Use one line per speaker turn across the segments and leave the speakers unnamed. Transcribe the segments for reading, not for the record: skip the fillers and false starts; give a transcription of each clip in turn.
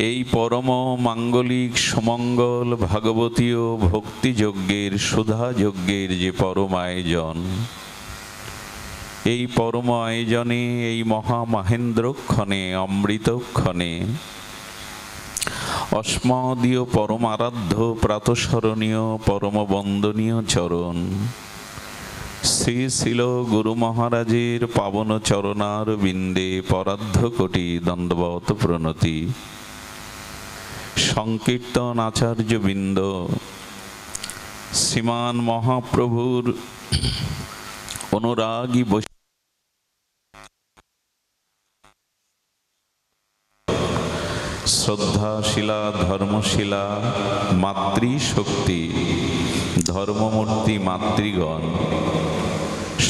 এই পরম মাঙ্গলিক সুমঙ্গল ভাগবতীয় ভক্তিযজ্ঞের সুধাযজ্ঞের যে পরম আয়োজন, এই পরম আয়োজনে এই মহামহেন্দ্রক্ষণে অমৃতক্ষণে অস্মদীয় পরম আরাধ্য প্রাতঃস্মরণীয় পরম বন্দনীয় চরণ শ্রী শিল গুরু মহারাজের পাবন চরণার বিন্দে পরার্ধ কোটি দণ্ডবত প্রণতি। সংকীর্তন আচার্য বৃন্দ, শ্রীমান মহাপ্রভুর অনুরাগী শ্রদ্ধাশীলা ধর্মশীলা মাতৃশক্তি ধর্মমূর্তি মাতৃগণ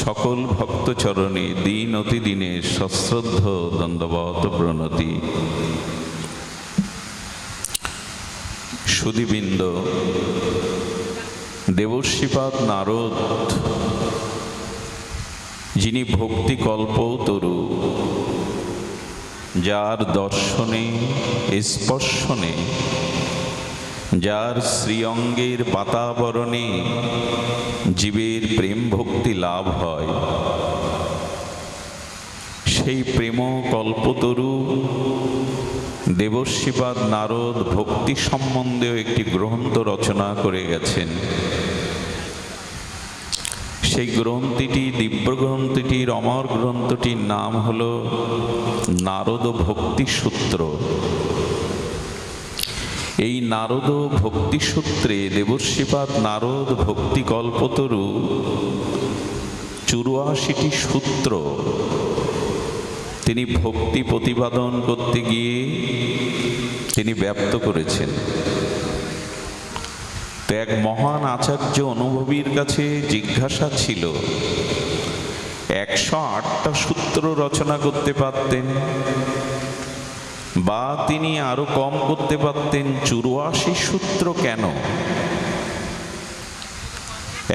সকল ভক্তচরণে দিন অতিদিনে সশ্রদ্ধ দণ্ডবত প্রণতি। সুধীবৃন্দ, দেবশ্রীপাদ নারদ, যিনি ভক্তি কল্পতরু, যার দর্শনে স্পর্শনে যার শ্রীঅঙ্গের বাতাবরণে জীবের প্রেম ভক্তি লাভ হয়, সেই প্রেম কল্পতরু দেবশ্রীপাদ নারদ ভক্তি সম্বন্ধেও একটি গ্রন্থ রচনা করে গেছেন। সেই গ্রন্থটি, দিব্য গ্রন্থটির, অমর গ্রন্থটির নাম হল নারদ ভক্তি সূত্র। এই নারদ ভক্তি সূত্রে দেবশ্রীপাদ নারদ ভক্তি কল্পতরু 84টি সূত্র তিনি ভক্তি প্রতিপাদন করতে গিয়ে তিনি ব্যক্ত করেছেন। তো এক মহান আচার্য অনুভবীর কাছে জিজ্ঞাসা ছিল, 108টা সূত্র রচনা করতে পারতেন, বা তিনি আরো কম করতে পারতেন, 84 সূত্র কেন?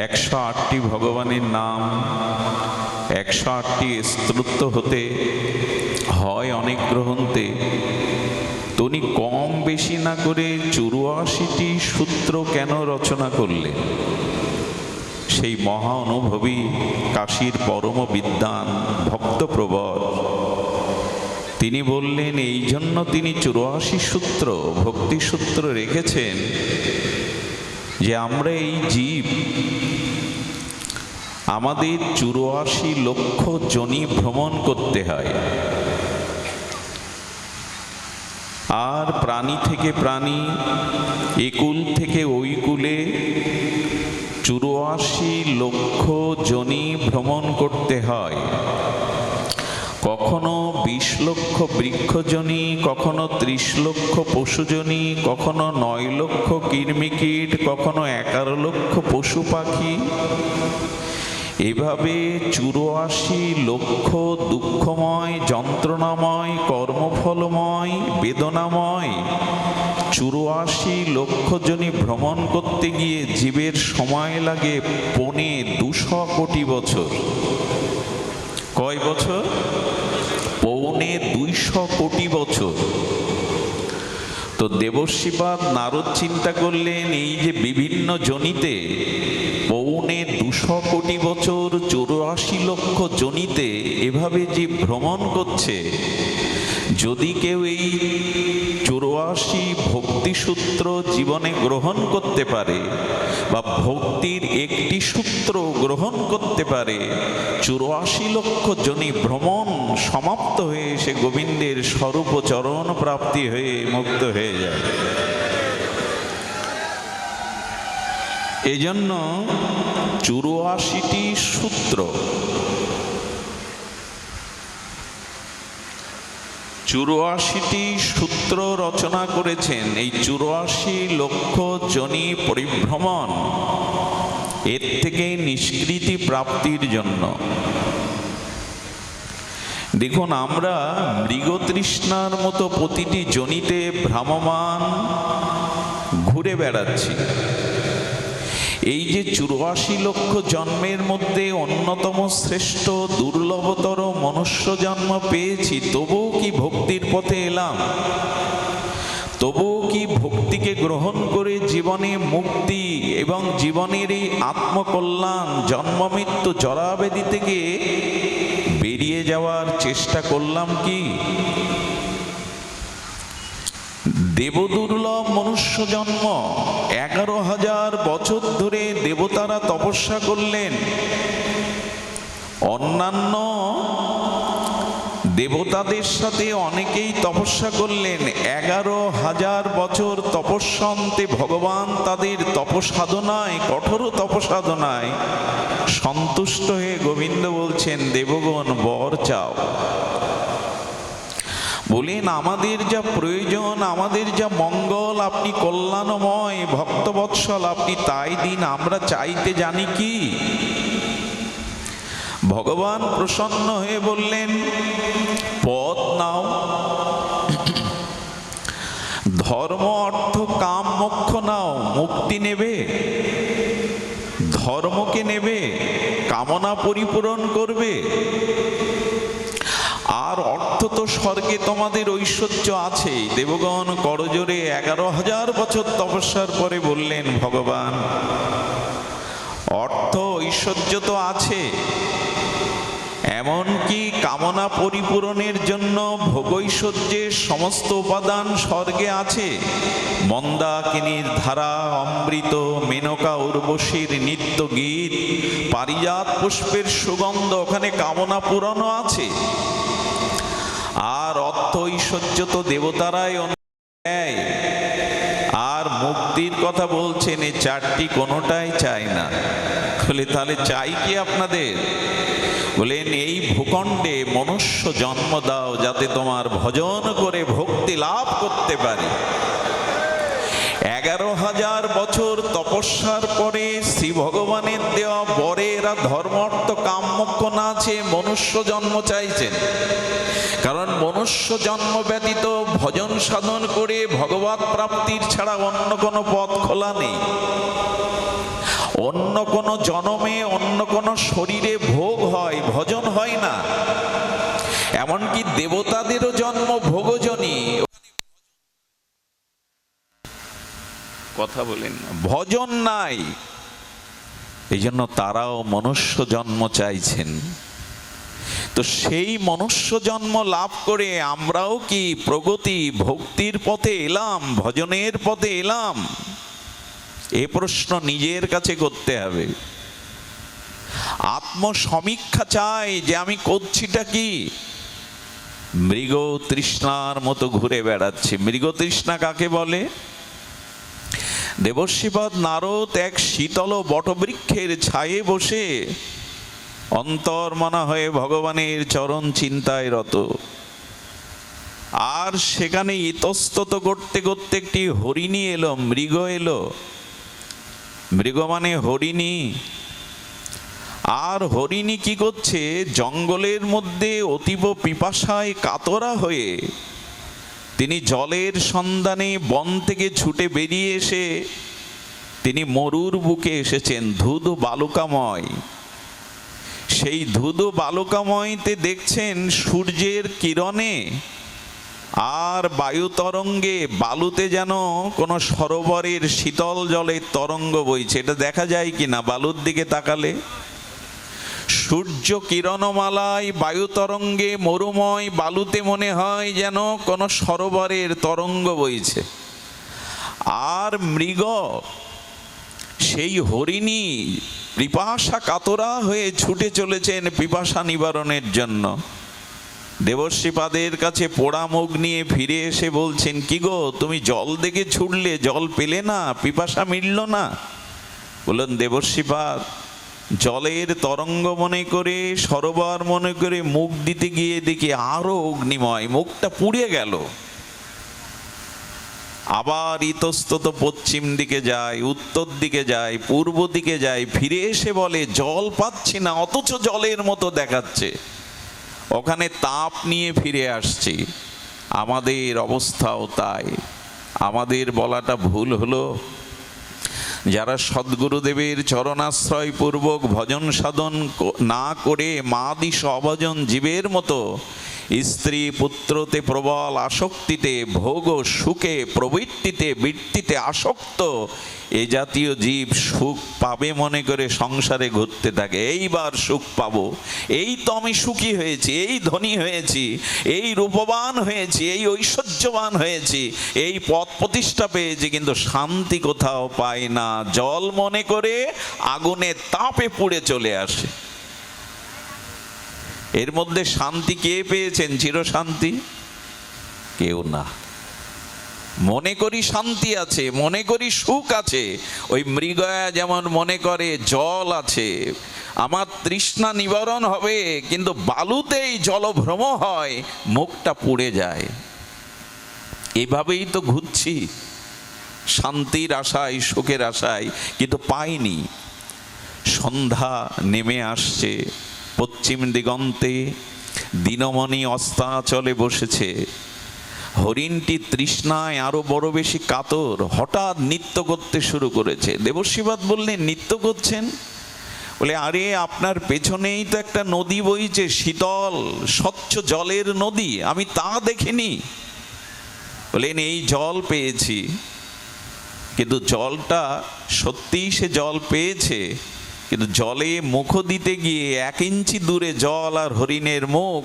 108টি ভগবানের নাম, 108টি স্তোত্র হতে হয় অনেক গ্রন্থে, তিনি কম বেশি না করে 84টি সূত্র কেন রচনা করলেন? সেই মহা অনুভবী কাশীর পরম বিদ্বান ভক্তপ্রবর তিনি বললেন, এই জন্য তিনি 84 সূত্র ভক্তি সূত্র রেখেছেন যে আমরা এই জীব, আমাদের 84 লক্ষ যোনি ভ্রমণ করতে হয়, আর প্রাণী থেকে প্রাণী, একুল থেকে ওই কুলে 84 লক্ষ যোনি ভ্রমণ করতে হয়। কখনো 20 লক্ষ বৃক্ষজনী, কখনো 30 লক্ষ পশুজনী, কখনো 9 লক্ষ কীর্মিকীট, কখনো 11 লক্ষ পশু পাখি। এভাবে 84 লক্ষ দুঃখময়, যন্ত্রণাময়, কর্মফলময়, বেদনাময় 84 লক্ষ জনই ভ্রমণ করতে গিয়ে জীবের সময় লাগে 2.25 কোটি বছর। কয় বছর? 2.25 কোটি বছর। তো দেবশ্রীপাদ নারদ চিন্তা করলেন, এই যে বিভিন্ন জনিতে 2.25 কোটি বছর, 84 লক্ষ জনিতে এভাবে যে ভ্রমণ করছে, যদি কেউ এই 84 ভক্তি সূত্র জীবনে গ্রহণ করতে পারে, বা ভক্তির একটি সূত্র গ্রহণ করতে পারে, 84 লক্ষ জনি ভ্রমণ সমাপ্ত হয়ে সে গোবিন্দের স্বরূপ চরণ প্রাপ্তি হয়ে মুক্ত হয়ে যায়। এজন্য 84টি সূত্র, 84টি সূত্র রচনা করেছেন। এই 84 লক্ষ যোনি পরিভ্রমণ, এর থেকে নিষ্কৃতি প্রাপ্তির জন্য। দেখুন, আমরা মৃগতৃষ্ণার মতো প্রতিটি যোনিতে ভ্রাম্যমান ঘুরে বেড়াচ্ছি। এই যে 84 লক্ষ জন্মের মধ্যে অন্যতম শ্রেষ্ঠ দুর্লভতর মনুষ্য জন্ম পেয়েছি, তবুও কি ভক্তির পথে এলাম? তবুও কি ভক্তিকে গ্রহণ করে জীবনে মুক্তি এবং জীবনের এই আত্মকল্যাণ, জন্মমৃত্যু জরাবেদি থেকে বেরিয়ে যাওয়ার চেষ্টা করলাম কি? দেবদুর্লভ মনুষ্য জন্ম, 11,000 বছর ধরে দেবতারা তপস্যা করলেন। অন্যান্য দেবতাদের সাথে অনেকেই তপস্যা করলেন। 11,000 বছর তপস্যান্তে ভগবান তাদের তপসাধনায়, কঠোর তপসাধনায় সন্তুষ্ট হয়ে গোবিন্দ বলছেন, দেবগণ বর চাও। বলেন, আমাদের যা প্রয়োজন, আমাদের যা মঙ্গল, আপনি কল্যাণময় ভক্তবৎসল, আপনি তাই দিন, আমরা চাইতে জানি কি? ভগবান প্রসন্ন হয়ে বললেন, পদ নাও। ধর্ম অর্থ কাম মোক্ষ নাও। মুক্তি নেবে, ধর্মকে নেবে, কামনা পরিপূরণ করবে। আর অর্থ তো স্বর্গে তোমাদের ঐশ্বর্য আছে। দেবগণ করজোরে 11,000 বছর তপস্যার পরে বললেন, ভগবান অর্থ ঐশ্বর্য তো আছে, এমনকি কামনা পরিপূরণের জন্য ভোগৈশ্বর্যের সমস্ত উপাদান স্বর্গে আছে। মন্দাকিনীর ধারা, অমৃত, মেনকা উর্বশীর নিত্য গীত, পারিজাত পুষ্পের সুগন্ধ, ওখানে কামনা পূরণও আছে। আর অর্থ ঐশ্বর্য তো দেবতারাই দেয়। আর মুক্তির কথা বলছেন, এই চারটি কোনোটাই চাই না। বলে, তাহলে চাই কি আপনাদের? বলেন, এই ভূখণ্ডে মনুষ্য জন্ম দাও, যাতে তোমার ভজন করে ভক্তি লাভ করতে পারি। 11,000 বছর তপস্যার পরে শ্রী ভগবানের দেওয়া বরে এরা ধর্ম অর্থ কাম মোক্ষ না চেয়ে মনুষ্য জন্ম চাইছেন। কারণ মনুষ্য জন্ম ব্যতীত ভজন সাধন করে ভগবৎ প্রাপ্তির ছাড়া অন্য কোনো পথ খোলা নেই। অন্য কোনো জন্মে, অন্য কোনো শরীরে ভোগ হয়, ভজন হয় না। এমনকি দেবতাদেরও জন্ম ভোগজনী, কথা বলেন, ভজন নাই। এই জন্য তারাও মনুষ্য জন্ম চাইছেন। তো সেই মনুষ্য জন্ম লাভ করে আমরাও কি প্রগতি ভক্তির পথে এলাম, ভজনের পথে এলাম? এ প্রশ্ন নিজের কাছে করতে হবে। আত্মসমীক্ষা চাই যে আমি করছিটা কি। মৃগ তৃষ্ণার মতো ঘুরে বেড়াচ্ছি। মৃগ তৃষ্ণা কাকে বলে? দেবর্ষিপাদ নারদ এক শীতল বটবৃক্ষের ছায়ে বসে অন্তর্মনা হয়ে ভগবানের চরণ চিন্তায় রত। আর সেখানে ইতস্তত করতে করতে একটি হরিণী এলো, মৃগ এলো। মৃগ মানে হরিণী। আর হরিণী কি করছে? জঙ্গলের মধ্যে অতীব পিপাসায় কাতরা হয়ে তিনি জলের সন্ধানে বন থেকে ছুটে বেরিয়ে এসে তিনি মরুর বুকে এসেছেন, ধুধু বালুকাময়। সেই ধুধু বালুকাময়তে দেখছেন সূর্যের কিরণে আর বায়ু তরঙ্গে বালুতে যেন কোনো সরোবরের শীতল জলের তরঙ্গ বইছে। এটা দেখা যায় কিনা বালুর দিকে তাকালে? সূর্য কিরণমালায় বায়ু তরঙ্গে মরুময় বালুতে মনে হয় যেন কোনো সরোবরের তরঙ্গ বইছে। আর মৃগ, সেই হরিণী পিপাসা কাতরা হয়ে ছুটে চলেছেন পিপাসা নিবারণের জন্য। দেবর্ষিপাদের কাছে পোড়া মুখ নিয়ে ফিরে এসে বলছেন, কি গো, তুমি জল দেখে ছুটলে, জল পেলে না, পিপাসা মিটল না? বললেন, দেবর্ষিপাদ, জলের তরঙ্গ মনে করে, সরোবর মনে করে মুখ দিতে গিয়ে দেখি আরো অগ্নিময়, মুখটা পুড়ে গেল। আবার ইতস্তত পশ্চিম দিকে যায়, উত্তর দিকে যায়, পূর্ব দিকে যায়, ফিরে এসে বলে জল পাচ্ছি না, অথচ জলের মতো দেখাচ্ছে। ওখানে তাপ নিয়ে ফিরে আসছি। আমাদের অবস্থাও তাই। আমাদের বলাটা ভুল হলো? যারা সদ্গুরুদেবের চরণাশ্রয় পূর্বক ভজন সাধন না করে মাদিস অভজন জীবের মতো স্ত্রী পুত্রতে প্রবল আসক্তিতে, ভোগ ও সুখে প্রবৃত্তিতে বৃত্তিতে আসক্ত এ জাতীয় জীব সুখ পাবে মনে করে সংসারে ঘুরতে থাকে। এইবার সুখ পাবো, এই তো আমি সুখী হয়েছি, এই ধনী হয়েছি, এই রূপবান হয়েছি, এই ঐশ্বর্যবান হয়েছি, এই পদ প্রতিষ্ঠা পেয়েছি, কিন্তু শান্তি কোথাও পাই না। জল মনে করে আগুনের তাপে পুড়ে চলে আসে। এর মধ্যে শান্তি কে পেয়েছেন? চিরশান্তি কেউ না। মনে করি শান্তি আছে, মনে করি সুখ আছে। ওই মৃগয়া যেমন মনে করে জল আছে, আমার তৃষ্ণা নিবারণ হবে, কিন্তু বালুতেই জলভ্রম হয়, মুখটা পুড়ে যায়। এভাবেই তো ঘুরছি শান্তির আশায়, সুখের আশায়, কিন্তু পাইনি। সন্ধ্যা নেমে আসছে, পশ্চিম দিগন্তে দিনমণি অস্তাচলে বসেছে। হরিণটি তৃষ্ণায় আরো বড় বেশি কাতর, হঠাৎ নৃত্য করতে শুরু করেছে। দেবর্ষিবাদ বললেন, নৃত্য করছেন? বলে, আরে আপনার পেছনেই তো একটা নদী বইছে, শীতল স্বচ্ছ জলের নদী, আমি তা দেখিনি। বলেন, এই জল পেয়েছি, কিন্তু জলটা সত্যিই সে জল পেয়েছে, কিন্তু জলে মুখ দিতে গিয়ে 1 ইঞ্চি দূরে জল আর হরিণের মুখ।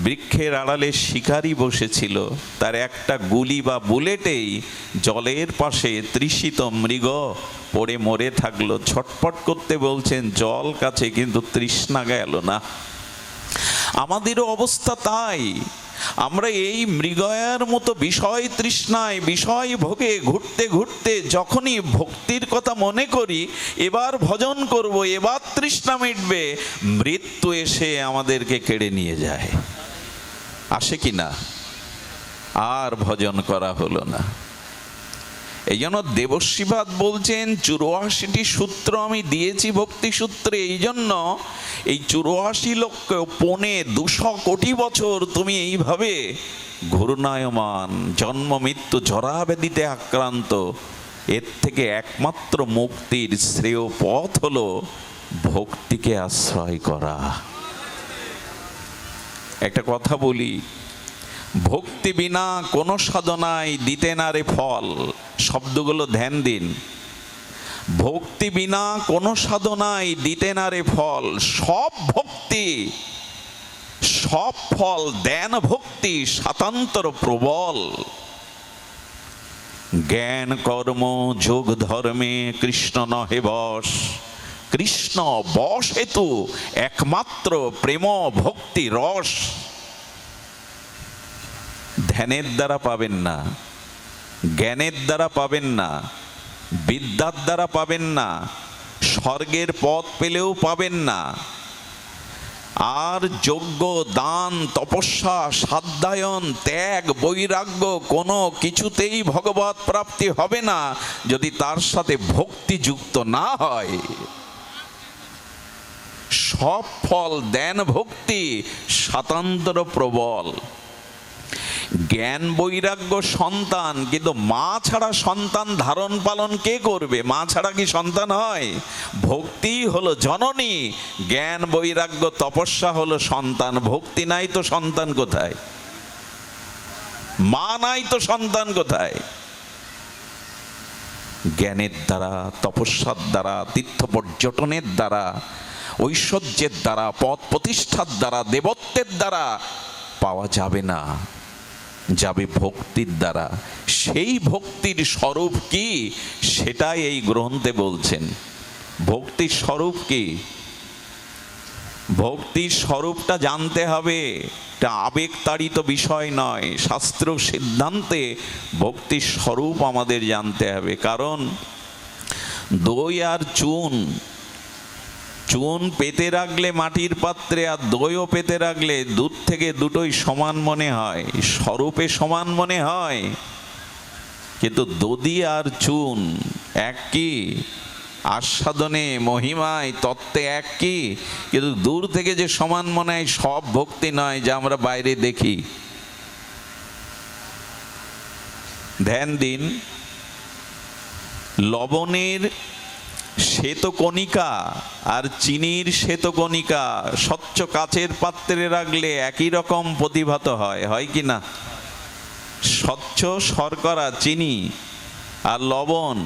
বৃক্ষের আড়ালে শিকারী বসেছিল, তার একটা গুলি বা বুলেটেই জলের পাশে তৃষিত মৃগ পড়ে মরে থাকলো। ছটপট করতে বলছেন, জল কাছে কিন্তু তৃষ্ণা গেল না। আমাদেরও অবস্থা তাই। আমরা এই মৃগয়ার মতো বিষয় তৃষ্ণায়, বিষয় ভোগে ঘুরতে ঘুরতে যখনই ভক্তির কথা মনে করি, এবার ভজন করব, এবার তৃষ্ণা মিটবে, মৃত্যু এসে আমাদেরকে কেড়ে নিয়ে যায়। আসে কি না? আর ভজন করা হলো না। এই জন্য দেবর্ষিবাদ বলছেন, 84টি সূত্র আমি দিয়েছি ভক্তি সূত্রে। এই জন্য এই 84 লক্ষ 2.25 কোটি বছর তুমি এইভাবে ঘূর্ণায়মান, জন্ম মৃত্যু জরাব্যাধিতে আক্রান্ত। এর থেকে একমাত্র মুক্তির শ্রেয় পথ হলো ভক্তিকে আশ্রয় করা। একটা কথা বলি, ভক্তি বিনা কোনো সাধনায় দিতে না রে ফল। শব্দগুলো ধ্যান দিন। ভক্তি বিনা কোনো সাধনায় দিতে না রে ফল। সব ভক্তি, সব ফল দেন ভক্তি স্বাতন্ত্র প্রবল। জ্ঞান কর্ম যোগ ধর্মে কৃষ্ণ নহে বশ। কৃষ্ণ বশ হেতু একমাত্র প্রেম ভক্তি রস। ধ্যানের দ্বারা পাবেন না, জ্ঞানের দ্বারা পাবেন না, বিদ্যার দ্বারা পাবেন না, স্বর্গের পথ পেলেও পাবেন না। আর যজ্ঞ, দান, তপস্যা, সাধ্যায়ন, ত্যাগ, বৈরাগ্য কোনো কিছুতেই ভগবৎ প্রাপ্তি হবে না যদি তার সাথে ভক্তি যুক্ত না হয়। সব ফল দেন ভক্তি স্বাতন্ত্র প্রবল। জ্ঞান বৈরাগ্য সন্তান, কিন্তু মা ছাড়া সন্তান ধারণ পালন কে করবে? মা ছাড়া কি সন্তান হয়? ভক্তি হলো জননী, জ্ঞান বৈরাগ্য তপস্যা হলো সন্তান। ভক্তি নাই তো সন্তান কোথায়? মা নাই তো সন্তান কোথায়? জ্ঞানের দ্বারা, তপস্যার দ্বারা, তীর্থ পর্যটনের দ্বারা, ঐশ্বর্যের দ্বারা, পদ প্রতিষ্ঠার দ্বারা, দেবত্বের দ্বারা পাওয়া যাবে না, যাবে ভক্তির দ্বারা। সেই ভক্তির স্বরূপ কি সেটাই এই গ্রন্থে বলছেন। ভক্তির স্বরূপ কি? ভক্তির স্বরূপটা জানতে হবে। এটা আবেগতাড়িত বিষয় নয়, শাস্ত্র সিদ্ধান্তে ভক্তির স্বরূপ আমাদের জানতে হবে। কারণ দই আর চুন, চুন পেতে রাখলে মাটির পাত্রে আর দইও পেতে রাখলে দূর থেকে দুটোই সমান মনে হয়, স্বরূপে সমান মনে হয়, কিন্তু দধি আর চুন এক কি? আস্বাদনে, মহিমায়, তত্ত্বে এক কি, কিন্তু দূর থেকে যে সমান মনে হয় সব ভক্তি নয় যা আমরা বাইরে দেখি। ধ্যান দিন, লবণের শ্বেতকণিকা আর চিনির শ্বেতকণিকা স্বচ্ছ কাচের পাত্রে রাখলে একই রকম প্রতিভাত হয়, হয় কি না? স্বচ্ছ শর্করা চিনি আর লবণ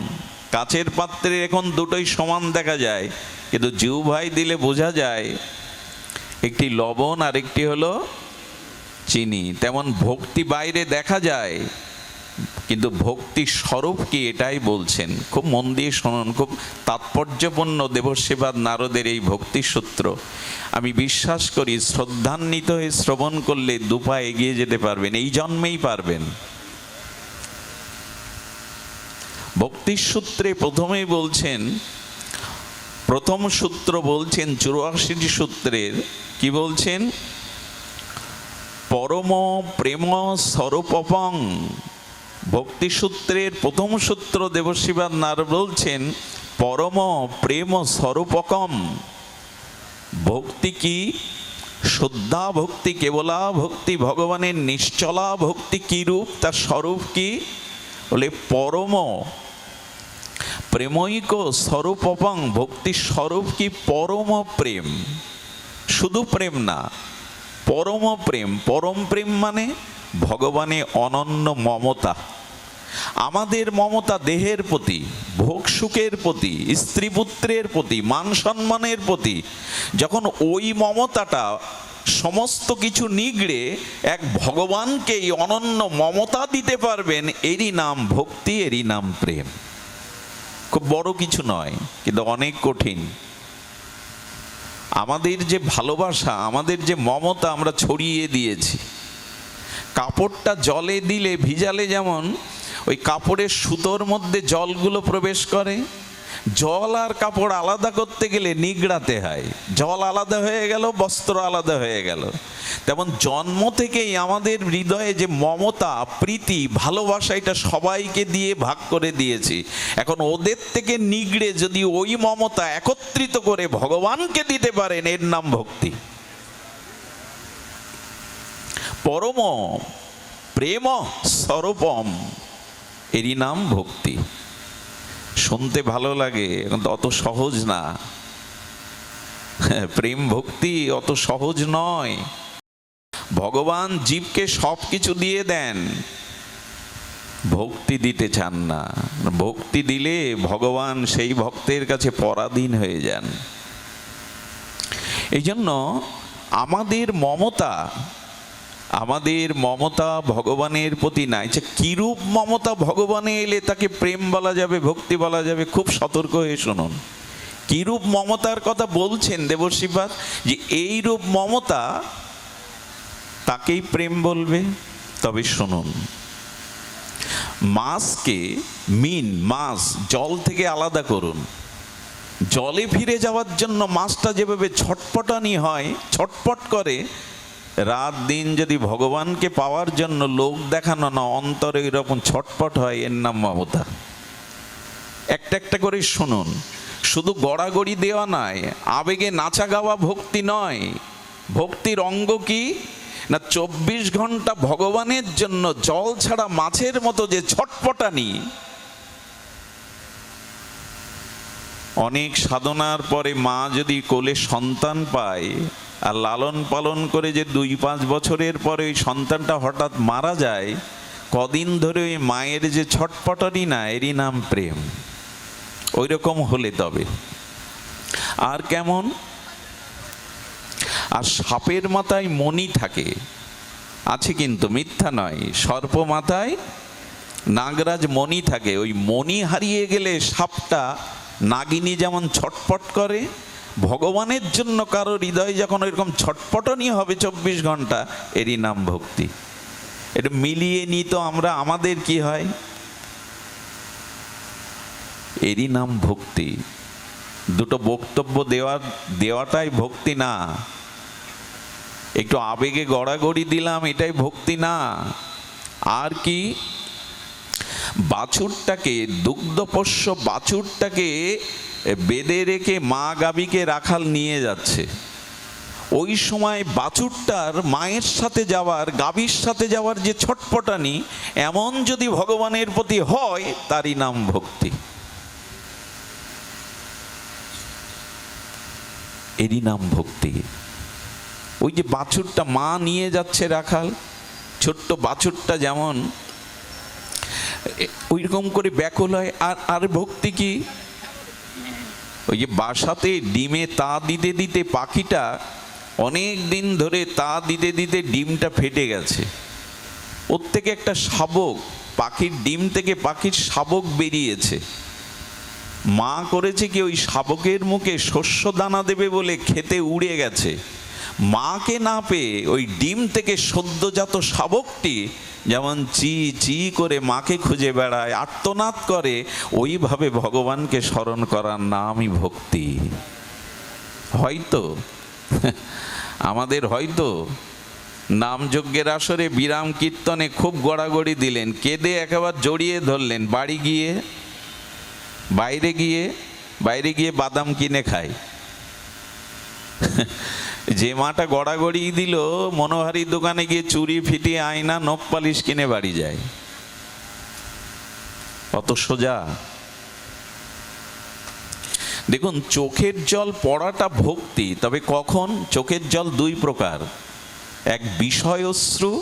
কাচের পাত্রে এখন দুটোই সমান দেখা যায়, কিন্তু জিহ্বায় দিলে বোঝা যায় একটি লবণ আর একটি হলো চিনি। তেমন ভক্তি বাইরে দেখা যায়, কিন্তু ভক্তি স্বরূপ কি এটাই বলছেন। খুব মন দিয়ে শুনুন, খুব তাৎপর্যপূর্ণ দেবসেবাদ নারদের এই ভক্তি সূত্র। আমি বিশ্বাস করি শ্রদ্ধান্বিত হয়ে শ্রবণ করলে দুপা এগিয়ে যেতে পারবেন, এই জন্মেই পারবেন। ভক্তির সূত্রে প্রথমেই বলছেন, প্রথম সূত্র বলছেন 84টি সূত্রের, কি বলছেন? পরম প্রেম স্বরূপং। ভক্তি সূত্রের প্রথম সূত্র দেবশিবাদ নারদ বলছেন পরম প্রেম স্বরূপকম। ভক্তি কি? শুদ্ধা ভক্তি, কেবলা ভক্তি, ভগবানের নিশ্চলা ভক্তি কি রূপ, তার স্বরূপ কি? বলে পরম প্রেমৈক স্বরূপং। ভক্তির স্বরূপ কি? পরম প্রেম। শুধু প্রেম না, পরম প্রেম। পরম প্রেম মানে ভগবানে অনন্য মমতা। আমাদের মমতা দেহের প্রতি, ভোগ সুখের প্রতি, স্ত্রী পুত্রের প্রতি, মান সম্মানের প্রতি, যখন ওই মমতাটা সমস্ত কিছু নিগড়ে এক ভগবানকে অনন্য মমতা দিতে পারবেন, এরই নাম ভক্তি, এরই নাম প্রেম। খুব বড় কিছু নয়, কিন্তু অনেক কঠিন। আমাদের যে ভালোবাসা, আমাদের যে মমতা আমরা ছড়িয়ে দিয়েছি। কাপড়টা জলে দিলে, ভিজালে যেমন ওই কাপড়ের সুতোর মধ্যে জলগুলো প্রবেশ করে, জল আর কাপড় আলাদা করতে গেলে নিগড়াতে হয়। জল আলাদা হয়ে গেল, বস্ত্র আলাদা হয়ে গেল। তেমন জন্ম থেকেই আমাদের হৃদয়ে যে মমতা, প্রীতি, ভালোবাসা, এটা সবাইকে দিয়ে ভাগ করে দিয়েছি। এখন ওদের থেকে নিগড়ে যদি ওই মমতা একত্রিত করে ভগবানকে দিতে পারেন, এর নাম ভক্তি। পরম প্রেম স্বরূপম, এরই নাম ভক্তি। শুনতে ভালো লাগে, কিন্তু অত সহজ না। প্রেম ভক্তি অত সহজ নয়। ভগবান জীবকে সব কিছু দিয়ে দেন, ভক্তি দিতে চান না। ভক্তি দিলে ভগবান সেই ভক্তের কাছে পরাধীন হয়ে যান। এই জন্য আমাদের মমতা ভগবানের প্রতি নাই। যে কিরূপ মমতা ভগবানে এলে তাকে প্রেম বলা যাবে, ভক্তি বলা যাবে, খুব সতর্ক হয়ে শুনুন। কিরূপ মমতার কথা বলছেন দেবশিবাদ, যে এই রূপ মমতা তাকেই প্রেম বলবে। তবে শুনুন, মাছকে, মাছ জল থেকে আলাদা করুন। জলে ফিরে যাওয়ার জন্য মাছটা যেভাবে ছটপটানি হয়, ছটপট করে, রাত দিন যদি ভগবানকে পাওয়ার জন্য লোক দেখানো না, অন্তরে এরকম ছটপট হয়, এর নাম মমতা। একটা একটা করে শুনুন। শুধু গড়াগড়ি দেওয়া নয়, আবেগে নাচা গাওয়া ভক্তি নয়। ভক্তির অঙ্গ কি না, 24 ঘন্টা ভগবানের জন্য জল ছাড়া মাছের মতো যে ছটপটানি। অনেক সাধনার পরে মা যদি কোলে সন্তান পায় আর লালন পালন করে যে 2-5 বছরের পরে ওই সন্তানটা হঠাৎ মারা যায়, কদিন ধরে ওই মায়ের যে ছটপটানি না, এরই নাম প্রেম। ওই রকম হলে তবে। আর কেমন? আর সাপের মাথায় মণি থাকে, আছে কিন্তু মিথ্যা নয়। সর্প মাথায় নাগরাজ মণি থাকে। ওই মণি হারিয়ে গেলে সাপটা, নাগিনী যেমন ছটপট করে, ভগবানের জন্য কারো হৃদয় যখন এরকম ছটপটনি হবে 24 ঘন্টা, এরই নাম ভক্তি। এটা মিলিয়ে নি তো আমরা, আমাদের কি হয়, এরই নাম ভক্তি। দুটো বক্তব্য দেওয়াটাই ভক্তি না। একটু আবেগে গড়াগড়ি দিলাম, এটাই ভক্তি না। আর কি? বাছুরটাকে, দুগ্ধপোষ্য বাছুরটাকে বেঁধে রেখে মা গাভীকে রাখাল নিয়ে যাচ্ছে। ওই সময় বাছুরটার মায়ের সাথে যাওয়ার, গাভীর সাথে যাওয়ার যে ছটপটানি, এমন যদি ভগবানের প্রতি হয়, তারই নাম ভক্তি। এরই নাম ভক্তি। ওই যে বাছুরটা মা নিয়ে যাচ্ছে রাখাল, ছোট্ট বাছুরটা যেমন ওই রকম করে ব্যাকুল হয়। আর ভক্তি কি? ওই যে বাসাতে ডিমে তা দিতে দিতে পাখিটা অনেক দিন ধরে তা দিতে দিতে ডিমটা ফেটে গেছে, ওর থেকে একটা শাবক, পাখির ডিম থেকে পাখির শাবক বেরিয়েছে। মা করেছে কি, ওই শাবকের মুখে শস্য দানা দেবে বলে খেতে উড়ে গেছে। মাকে না পেয়ে ওই ডিম থেকে সদ্যজাত শাবকটি যেমন চি চি করে মাকে খুঁজে বেড়ায়, আর্তনাদ করে, ওইভাবে ভগবানকে স্মরণ করার নামই ভক্তি। হয়তো আমাদের হয়তো নামযজ্ঞের আসরে বিরাম কীর্তনে খুব গড়াগড়ি দিলেন, কেঁদে একেবারে জড়িয়ে ধরলেন, বাড়ি গিয়ে বাইরে গিয়ে বাদাম কিনে খায়। যে মাটা গড়াগড়ি দিল, মনোহারী দোকানে গিয়ে চুরি ফিটি আয়না নখ পালিশ কিনে বাড়ি যায়। অত সোজা? দেখুন, চোখের জল পড়াটা ভক্তি, তবে কখন? চোখের জল দুই প্রকার, এক বিষয়শ্রু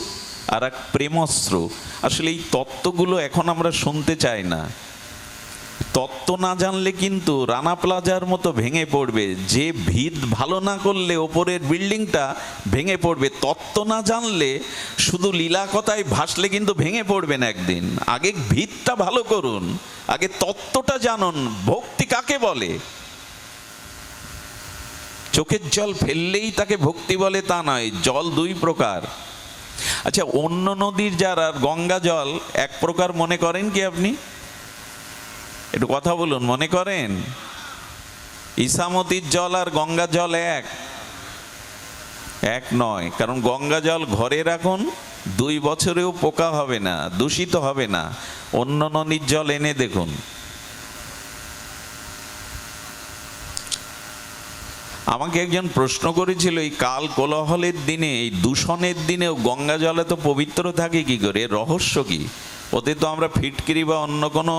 আর এক প্রেমশ্রু। আসলে এই তত্ত্বগুলো এখন আমরা শুনতে চাই না। তত্ত্ব না জানলে কিন্তু রানা প্লাজার মতো ভেঙে পড়বে, যে ভিত ভালো না করলে ওপরের বিল্ডিংটা ভেঙে পড়বে। তত্ত্ব না জানলে শুধু লীলা কথায় ভাসলে কিন্তু ভেঙে পড়বেন একদিন। আগে ভিতটা ভালো করুন, আগে তত্ত্বটা জানুন। ভক্তি কাকে বলে? চোখের জল ফেললেই তাকে ভক্তি বলে তা নয়। জল দুই প্রকার। আচ্ছা, অন্য নদীর যার আর গঙ্গা জল এক প্রকার মনে করেন কি আপনি? একটু কথা বলুন, মনে করেন? ইসামতির জল আর গঙ্গা জল এক নয়। কারণ গঙ্গা জল ঘরে রাখুন, 2 বছরেও পোকা হবে না, দূষিত হবে না। অন্য নদীর জল এনে দেখুন। আমাকে একজন প্রশ্ন করেছিল, এই কাল কোলাহলের দিনে, এই দূষণের দিনেও গঙ্গা জলে তো পবিত্র থাকে কি করে? রহস্য কি? ওতে তো আমরা ফিটকিরি বা অন্য কোনো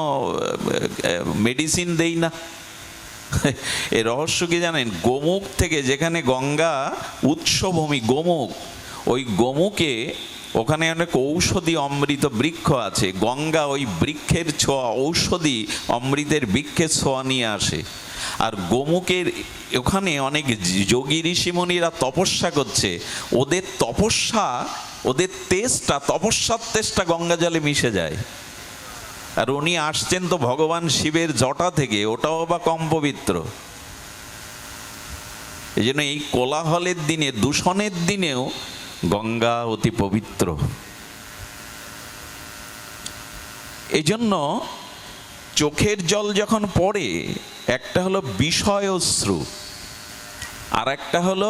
মেডিসিন দেই না। এর রহস্য কি জানেন? গোমুখ থেকে, যেখানে গঙ্গা উৎসভূমি গোমুখ, ওই গোমুখে ওখানে অনেক ঔষধি অমৃত বৃক্ষ আছে। গঙ্গা ওই বৃক্ষের ছোঁয়া, ঔষধি অমৃতের বৃক্ষের ছোঁয়া নিয়ে আসে। আর গোমুখের ওখানে অনেক যোগী ঋষিমুনিরা তপস্যা করছে। ওদের তপস্যা, ওদের তেজটা, তপস্যার তেজটা গঙ্গা জলে মিশে যায়। আর উনি আসছেন তো ভগবান শিবের জটা থেকে, ওটাও বা কম পবিত্র। এই জন্য এই কোলাহলের দিনে, দূষণের দিনেও গঙ্গা অতি পবিত্র। এই জন্য চোখের জল যখন পড়ে, একটা হলো বিষয়শ্রু আর একটা হলো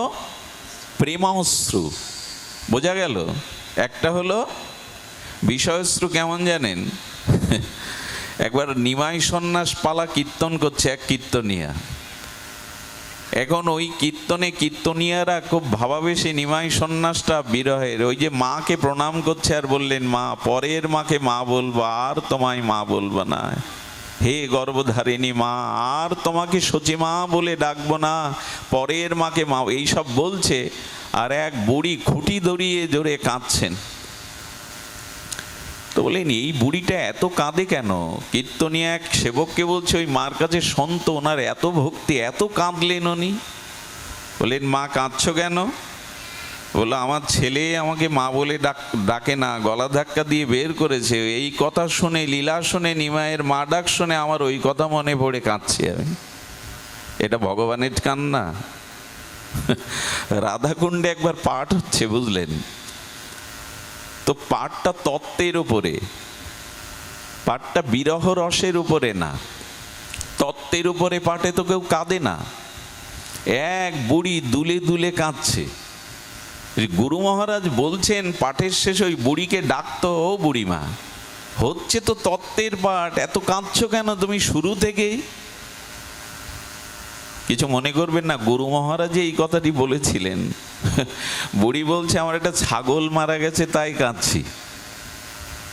প্রেমাশ্রু। বোঝা গেল? একটা হলো বিষয়শ্রু, কেমন জানেন? একবার নিমাই সন্ন্যাস পালা কীর্তন করছে এক কীর্তনিয়া। এখন ওই কীর্তনিয়ারা খুব ভাবাবেশে নিমাই সন্ন্যাসটা বিরহের, ওই যে মাকে প্রণাম করছে আর বললেন, মা, পরের মাকে মা বলবো, আর তোমায় মা বলবো না। হে গর্ভধারিণী মা, আর তোমাকে সচিমা বলে ডাকবো না, পরের মাকে মা, এইসব বলছে। আর এক বুড়ি খুঁটি ধরিয়ে জোরে কাঁদছেন। তো বলেন, এই বুড়িটা এত কাঁদে কেন? কীর্তনিয়া এক সেবককে বলছে, ওই মার কাছে সন্ত, ওনার এত ভক্তি, এত কাঁদলেন উনি। বললেন, মা কাঁদছো কেন? বললো, আমার ছেলে আমাকে মা বলে ডাকে না, গলা ধাক্কা দিয়ে বের করেছে। এই কথা শুনে, লীলা শুনে, নিমাইয়ের মা ডাক শুনে আমার ওই কথা মনে পড়ে কাঁদছি আমি। এটা ভগবানের কান্না? রাধাকুণ্ডে একবার পাঠ হচ্ছে, বুঝলেন তো? পাঠটা তত্ত্বের উপরে, পাঠটা বিরহ রসের উপরে না, তত্ত্বের উপরে পাঠে তো কেউ কাঁদে না। এক বুড়ি দুলে দুলে কাঁদছে। গুরু মহারাজ বলছেন পাঠের শেষে ওই বুড়িকে ডাকতো, ও বুড়িমা, হচ্ছে তো তত্ত্বের পাঠ, এত কাঁদছো কেন তুমি শুরু থেকেই? কিছু মনে করবেন না, গুরু মহারাজ এই কথাটি বলেছিলেন। বুড়ি বলছে, আমার একটা ছাগল মারা গেছে তাই কাঁদছি।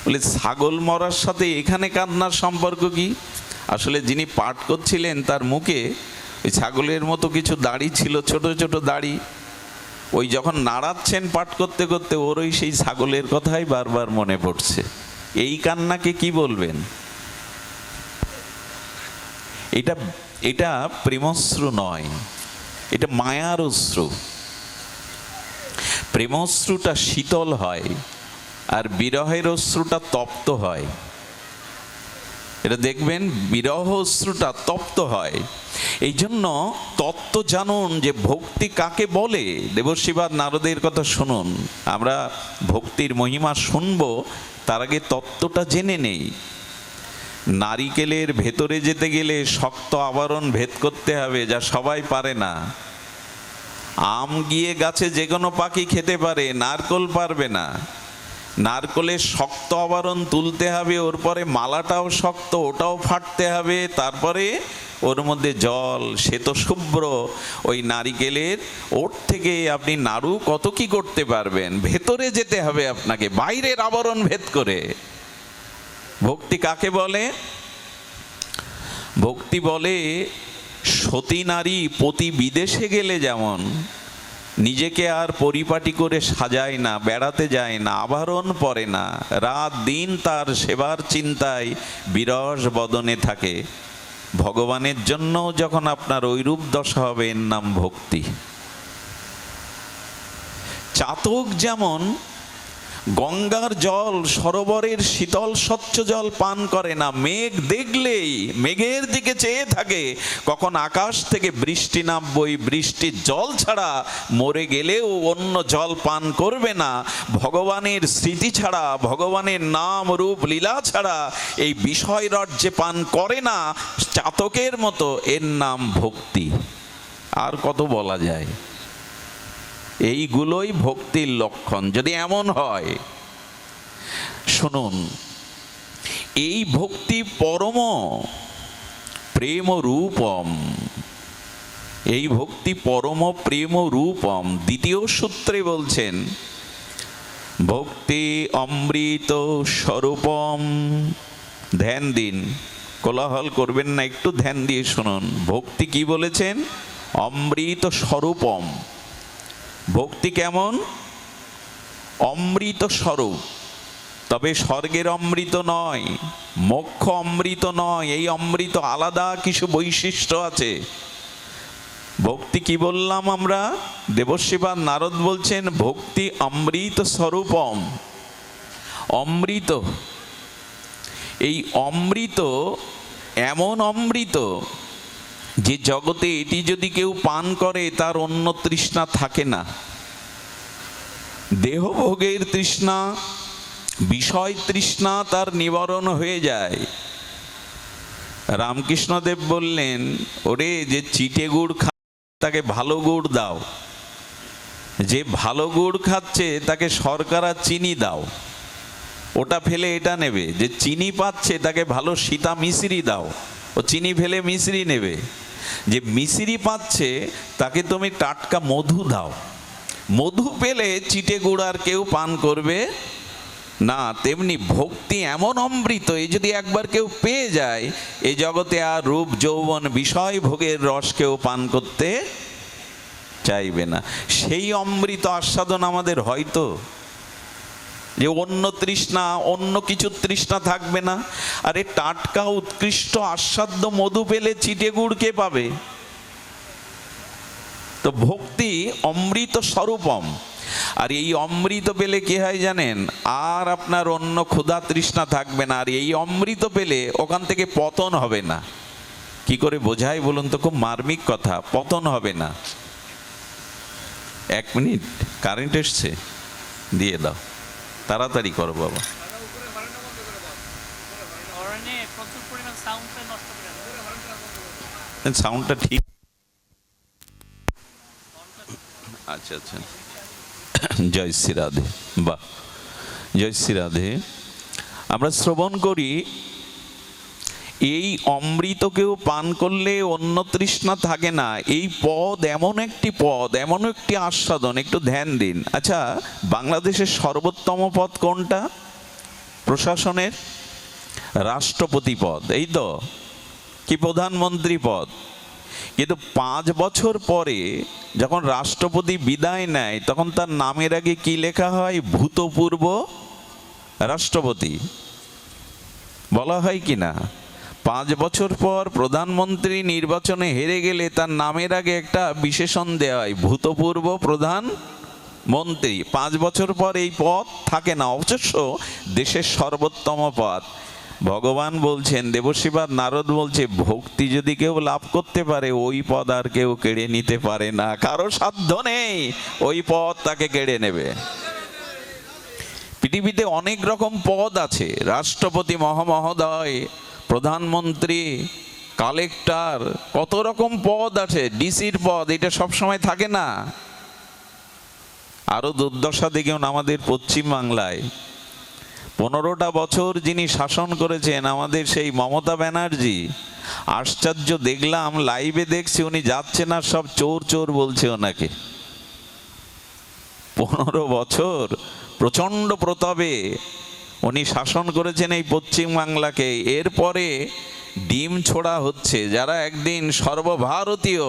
বলে, ছাগল মরার সাথে এখানে কান্নার সম্পর্ক কি? আসলে যিনি পাঠ করছিলেন তার মুখে ওই ছাগলের মতো কিছু দাড়ি ছিল, ছোট ছোট দাড়ি। ওই যখন নাড়াচ্ছেন পাঠ করতে করতে ওর ওই সেই ছাগলের কথাই বারবার মনে পড়ছে। এই কান্নাকে কি বলবেন? এটা এটা প্রেমশ্রু নয়, এটা মায়ার অশ্রু। প্রেমশ্রুটা শীতল হয় আর বিরহের অশ্রুটা তপ্ত হয়। এটা দেখবেন, বিরহ অশ্রুটা তপ্ত হয়। এই জন্য তত্ত্ব জানুন যে ভক্তি কাকে বলে। দেবর্ষিবাদ নারদের কথা শুনুন, আমরা ভক্তির মহিমা শুনবো, তার আগে তত্ত্বটা জেনে নেই। নারিকেলের ভেতরে যেতে গেলে শক্ত আবরণ ভেদ করতে হবে, যা সবাই পারে না। আম গিয়ে গাছে যে কোনো পাখি খেতে পারে, নারকেল পারবে না। নারকেলের শক্ত আবরণ তুলতে হবে, ওর পরে মালাটাও শক্ত, ওটাও ফাটতে হবে, তারপরে ওর মধ্যে জল, সে তো শুভ্র। ওই নারিকেলের ওর থেকে আপনি নাড়ু কত কি করতে পারবেন, ভেতরে যেতে হবে আপনাকে, বাইরের আবরণ ভেদ করে। ভক্তি কাকে বলে? ভক্তি বলে সতী নারী পতি বিদেশে গেলে যেমন নিজেকে আর পরিপাটি করে সাজায় না, বেড়াতে যায় না, আভরণ পরে না, রাত দিন তার সেবার চিন্তায় বিরস বদনে থাকে, ভগবানের জন্য যখন আপনার ঐরূপ দশা হবে, এর নাম ভক্তি। চাতক যেমন গঙ্গার জল, সরোবরের শীতল স্বচ্ছ জল পান করে না, মেঘ দেখলেই মেঘের দিকে চেয়ে থাকে কখন আকাশ থেকে বৃষ্টি নামবই, বৃষ্টির জল ছাড়া মরে গেলেও অন্য জল পান করবে না। ভগবানের স্মৃতি ছাড়া, ভগবানের নাম রূপ লীলা ছাড়া এই বিষয় রাজ্যে পান করে না, চাতকের মতো। এর নাম ভক্তি। আর কত বলা যায়? এইগুলোই ভক্তির লক্ষণ। যদি এমন হয়, শুনুন, এই ভক্তি পরম প্রেম রূপম, এই ভক্তি পরম প্রেম রূপম। দ্বিতীয় সূত্রে বলছেন ভক্তি অমৃত স্বরূপম। ধ্যান দিন, কোলাহল করবেন না, একটু ধ্যান দিয়ে শুনুন। ভক্তি কি বলেছেন? অমৃত স্বরূপম। ভক্তি কেমন? অমৃত স্বরূপ। তবে স্বর্গের অমৃত নয়, মোক্ষ অমৃত নয়, এই অমৃত আলাদা কিছু বৈশিষ্ট্য আছে। ভক্তি কি বললাম আমরা? দেবর্ষিবাদ নারদ বলছেন ভক্তি অমৃত স্বরূপম। অমৃত, এই অমৃত এমন অমৃত যে জগতে এটি যদি কেউ পান করে তার অন্য তৃষ্ণা থাকে না। দেহভোগের তৃষ্ণা, বিষয় তৃষ্ণা তার নিবারণ হয়ে যায়। রামকৃষ্ণদেব বললেন, ওরে যে চিটে গুড় খাচ্ছে তাকে ভালো গুড় দাও, যে ভালো গুড় খাচ্ছে তাকে শর্করা চিনি দাও, ওটা ফেলে এটা নেবে। যে চিনি পাচ্ছে তাকে ভালো সীতা মিশ্রি দাও, ও চিনি ফেলে মিশ্রি নেবে। যে মিশ্রি পাচ্ছে তাকে তুমি টাটকা মধু দাও, মধু পেলে চিটে গুড় আর কেউ পান করবে না। তেমনি ভক্তি এমন অমৃত, এই যদি একবার কেউ পেয়ে যায়, এই জগতে আর রূপ যৌবন বিষয় ভোগের রস কেউ পান করতে চাইবে না। সেই অমৃত আস্বাদন আমাদের হয়তো, যে অন্য তৃষ্ণা, অন্য কিছু তৃষ্ণা থাকবে না। আরে টাটকা উৎকৃষ্ট আস্বাদ্য মধু পেলে চিটে গুড় কে পাবে? তো ভক্তি অমৃত স্বরূপম। আর এই অমৃত পেলে কি হয় জানেন? আর আপনার অন্য ক্ষুধা তৃষ্ণা থাকবে না। আর এই অমৃত পেলে ওখান থেকে পতন হবে না। কি করে বোঝাই বলুন তো? খুব মার্মিক কথা। পতন হবে না। 1 মিনিট, কারেন্ট এসছে, দিয়ে দাও, তাড়াতাড়ি করো বাবা। সাউন্ডটা ঠিক, আচ্ছা আচ্ছা। জয় শ্রী রাধে। বাহ, জয় শ্রী রাধে। আমরা শ্রবণ করি এই অমৃতকেও পান করলে অন্য তৃষ্ণা থাকে না। এই পদ এমন একটি পদ, এমন একটি আস্বাদন। একটু ধ্যান দিন। আচ্ছা, বাংলাদেশের সর্বোত্তম পদ কোনটা? প্রশাসনের রাষ্ট্রপতি পদ, এই তো, কি প্রধানমন্ত্রী পদ। কিন্তু 5 বছর পরে যখন রাষ্ট্রপতি বিদায় নেয় তখন তার নামের আগে কি লেখা হয়? ভূতপূর্ব রাষ্ট্রপতি বলা হয় কি না? 5 বছর পর প্রধানমন্ত্রী নির্বাচনে হেরে গেলে তার নামের আগে একটা বিশেষণ দেওয়া হয়, ভূতপূর্ব প্রধানমন্ত্রী। 5 বছর পর এই পদ থাকে না, অবশ্য দেশের সর্বোত্তম পদ। ভগবান বলছেন, দেবর্ষিপাদ নারদ বলছে, ভক্তি যদি কেউ লাভ করতে পারে ওই পদ আর কেউ কেড়ে নিতে পারে না, কারো সাধ্য নেই ওই পদ তাকে কেড়ে নেবে। পৃথিবীতে অনেক রকম পদ আছে, রাষ্ট্রপতি মহামহোদয়, প্রধানমন্ত্রী, কালেক্টর, কত রকম পদ আছে, ডিসির পদ, এটা সবসময় থাকে না। আরো দুর্দশা দেখুন আমাদের পশ্চিম বাংলায় 15টা বছর যিনি শাসন করেছেন আমাদের সেই মমতা ব্যানার্জি, আশ্চর্য দেখলাম, লাইভে দেখছি উনি যাচ্ছেন আর সব চোর চোর বলছে ওনাকে। 15 বছর প্রচন্ড প্রতাপে উনি শাসন করেছেন এই পশ্চিম বাংলাকে। এরপরে ডিম ছোড়া হচ্ছে, যারা একদিন সর্বভারতীয়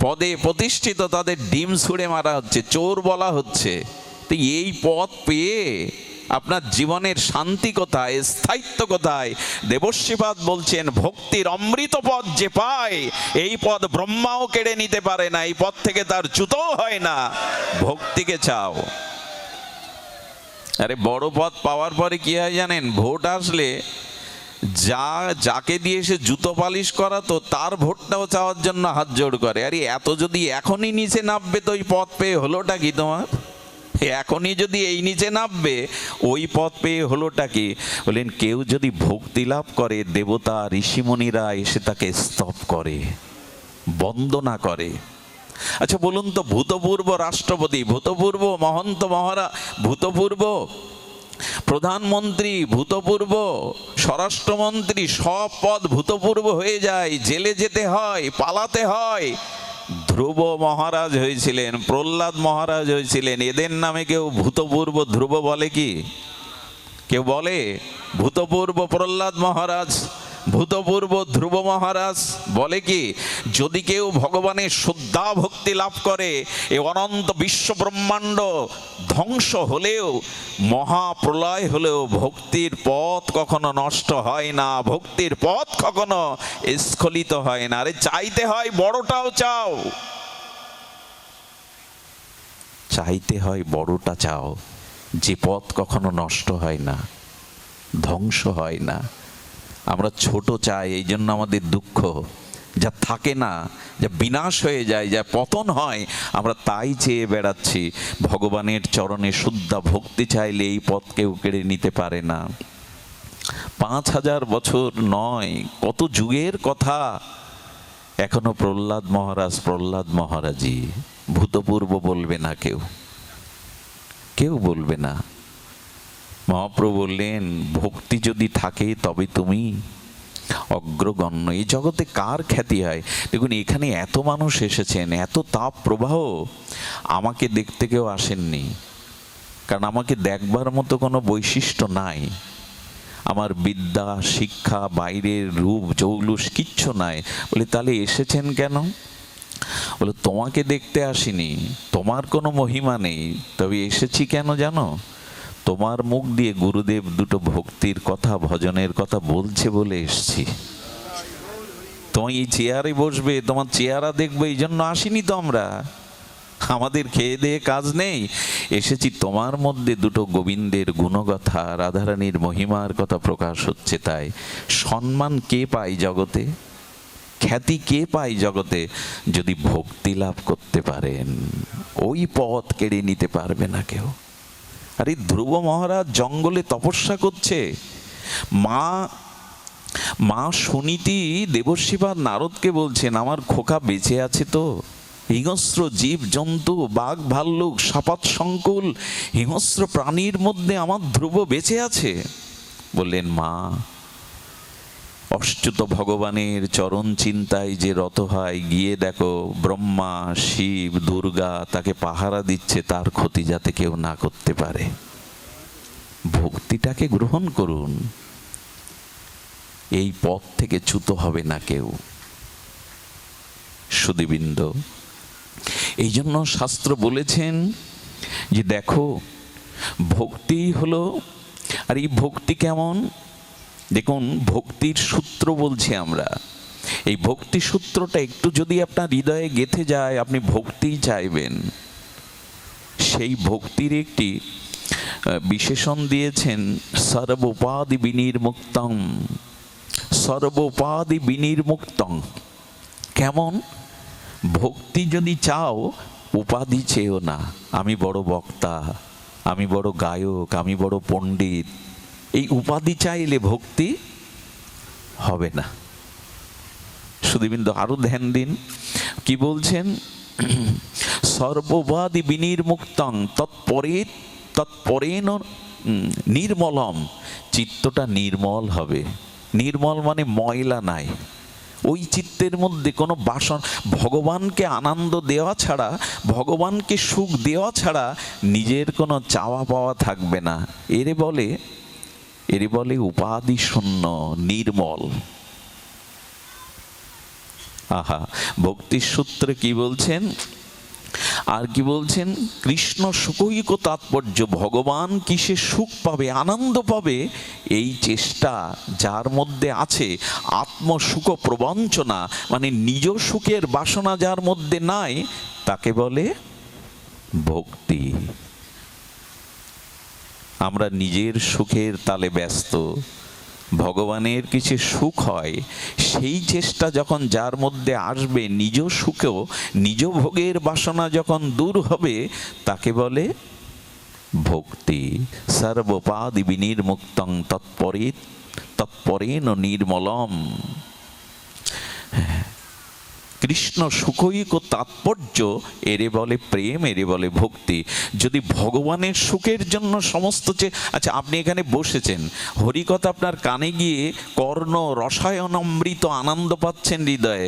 পদে প্রতিষ্ঠিত তাদের ডিম ছুঁড়ে মারা হচ্ছে, চোর বলা হচ্ছে। তো এই পদ পেয়ে আপনার জীবনের শান্তি কোথায়, স্থায়িত্ব কোথায়? দেবর্ষিপাদ বলছেন, ভক্তির অমৃত পদ যে পায় এই পদ ব্রহ্মাও কেড়ে নিতে পারে না, এই পদ থেকে তার জুতোও হয় না। ভক্তিকে চাও। আরে বড় পদ পাওয়ার পরে কি হয় জানেন? ভোট আসলে যাকে দিয়ে সে জুতো পালিশ করাতো তার ভোটটাও চাওয়ার জন্য হাত জোড় করে। আরে এত যদি এখনই নিচে নামবে তো ওই পদ পেয়ে হলোটা কি তোমার? এখনই যদি এই নিচে নামবে ওই পদ পেয়ে হলোটা কি? বলেন, কেউ যদি ভক্তি লাভ করে দেবতা ঋষিমুনিরা এসে তাকে স্তব করে, বন্দনা করে। আচ্ছা বলুন তো, ভূতপূর্ব রাষ্ট্রপতি, ভূতপূর্ব মহন্ত মহারাজ, ভূতপূর্ব প্রধানমন্ত্রী, ভূতপূর্ব স্বরাষ্ট্রমন্ত্রী, সব পদ ভূতপূর্ব হয়ে যায়, জেলে যেতে হয়, পালাতে হয়। ধ্রুব মহারাজ হয়েছিলেন, প্রহ্লাদ মহারাজ হয়েছিলেন, এদের নামে কেউ ভূতপূর্ব ধ্রুব বলে কি? কেউ বলে? ভূতপূর্ব প্রহ্লাদ মহারাজ, ভূতপূর্ব ধ্রুব মহারাজ বলে কি? যদি কেউ ভগবানের শ্রদ্ধা ভক্তি লাভ করে, এই অনন্ত বিশ্ব ব্রহ্মাণ্ড ধ্বংস হলেও, মহাপ্রলয় হলেও ভক্তির পথ কখনো নষ্ট হয় না, ভক্তির পথ কখনো স্খলিত হয় না। আরে চাইতে হয় বড়টাও চাও, চাইতে হয় বড়টা চাও, যে পথ কখনো নষ্ট হয় না, ধ্বংস হয় না। আমরা ছোট চাই, এই জন্য আমাদের দুঃখ। যা থাকে না, যা বিনাশ হয়ে যায়, যা পতন হয়, আমরা তাই চেয়ে বেড়াচ্ছি। ভগবানের চরণে শুদ্ধ ভক্তি চাইলে এই পথ কেউ কেড়ে নিতে পারে না। 5000 বছর নয়, কত যুগের কথা। এখনো প্রহ্লাদ মহারাজ প্রহ্লাদ মহারাজই, ভূতপূর্ব বলবে না কেউ, কেউ বলবে না। মহাপ্রভু বললেন, ভক্তি যদি থাকে তবে তুমি অগ্রগণ্য। এই জগতে কার খ্যাতি হয়? দেখুন, এখানে এত মানুষ এসেছেন, এত তাপ প্রবাহ, আমাকে দেখতে কেউ আসেননি, কারণ আমাকে দেখবার মতো কোনো বৈশিষ্ট্য নাই। আমার বিদ্যা শিক্ষা, বাইরের রূপ জৌলুস কিচ্ছু নাই। বলে, তাহলে এসেছেন কেন? বলে, তোমাকে দেখতে আসিনি, তোমার কোনো মহিমা নেই, তবে এসেছি কেন জানো? তোমার মুখ দিয়ে গুরুদেব দুটো ভক্তির কথা, ভজনের কথা বলছে বলে এসছি। তুমি এই চেয়ারে বসবে, তোমার চেহারা দেখবে, এই জন্য আসিনি তো আমরা। আমাদের খেয়ে দেয়ে কাজ নেই, এসেছি তোমার মধ্যে দুটো গোবিন্দের গুণগাথা, রাধারানীর মহিমার কথা প্রকাশ হচ্ছে। তাই সম্মান কে পায় জগতে, খ্যাতি কে পায় জগতে? যদি ভক্তি লাভ করতে পারেন, ওই পথ কেড়ে নিতে পারবে না কেউ। আরে ধ্রুব মহারাজ জঙ্গলে তপস্যা করছে, মা সুনীতি দেবর্ষিপাদ নারদকে বলছেন, আমার খোকা বেঁচে আছে তো? হিংস্র জীব জন্তু, বাঘ ভাল্লুক, সাপাত সংকুল হিংস্র প্রাণীর মধ্যে আমার ধ্রুব বেঁচে আছে। বললেন, মা, অচ্যুত ভগবানের চরণ চিন্তায় যে রত হয়, গিয়ে দেখো ব্রহ্মা শিব দুর্গা তাকে পাহারা দিচ্ছে, তার ক্ষতি যাতে কেউ না করতে পারে। ভক্তিটাকে গ্রহণ করুন, এই পথ থেকে চ্যুত হবে না কেউ। সুধীবৃন্দ। এই জন্য শাস্ত্র বলেছেন যে দেখো, ভক্তি হলো, আর এই ভক্তি কেমন, দেখুন ভক্তির সূত্র বলছি আমরা। এই ভক্তি সূত্রটা একটু যদি আপনার হৃদয়ে গেঁথে যায়, আপনি ভক্তিই চাইবেন। সেই ভক্তির একটি বিশেষণ দিয়েছেন, সর্বোপাধি বিনির্মুক্তং। সর্বোপাধি বিনির্মুক্তং কেমন? ভক্তি যদি চাও, উপাধি চেয়েও না। আমি বড় বক্তা, আমি বড় গায়ক, আমি বড় পণ্ডিত, এই উপাধি চাইলে ভক্তি হবে না। সুধীবৃন্দ আরো ধ্যান দিন, কি বলছেন? সর্বোপাধি বিনির্মুক্তং তৎপরেন নির্মলম। চিত্তটা নির্মল হবে। নির্মল মানে ময়লা নাই। ওই চিত্তের মধ্যে কোনো বাসন, ভগবানকে আনন্দ দেওয়া ছাড়া, ভগবানকে সুখ দেওয়া ছাড়া নিজের কোনো চাওয়া পাওয়া থাকবে না। এরে বলে উপাধি শূন্য, নির্মল। আহা, ভক্তির সূত্রে কি বলছেন? আর কি বলছেন? কৃষ্ণ সুখৈক তাৎপর্য। ভগবান কিসে সুখ পাবে, আনন্দ পাবে, এই চেষ্টা যার মধ্যে আছে, আত্মসুখ প্রবঞ্চনা মানে নিজ সুখের বাসনা যার মধ্যে নাই, তাকে বলে ভক্তি। আমরা নিজের সুখের তালে ব্যস্ত, ভগবানের কিছু সুখ হয়, সেই চেষ্টা যখন যার মধ্যে আসবে, নিজ সুখেও নিজ ভোগের বাসনা যখন দূর হবে, তাকে বলে ভক্তি। সর্বোপাধি বিনির্মুক্তং তৎপরেন নির্মলম। কৃষ্ণ সুখৈক তাৎপর্য, এরে বলে প্রেম, এরে বলে ভক্তি। যদি ভগবানের সুখের জন্য সমস্ত আচ্ছা, আপনি এখানে বসেছেন, হরিকথা আপনার কানে গিয়ে কর্ণ রসায়ন অমৃত আনন্দ পাচ্ছেন হৃদয়ে।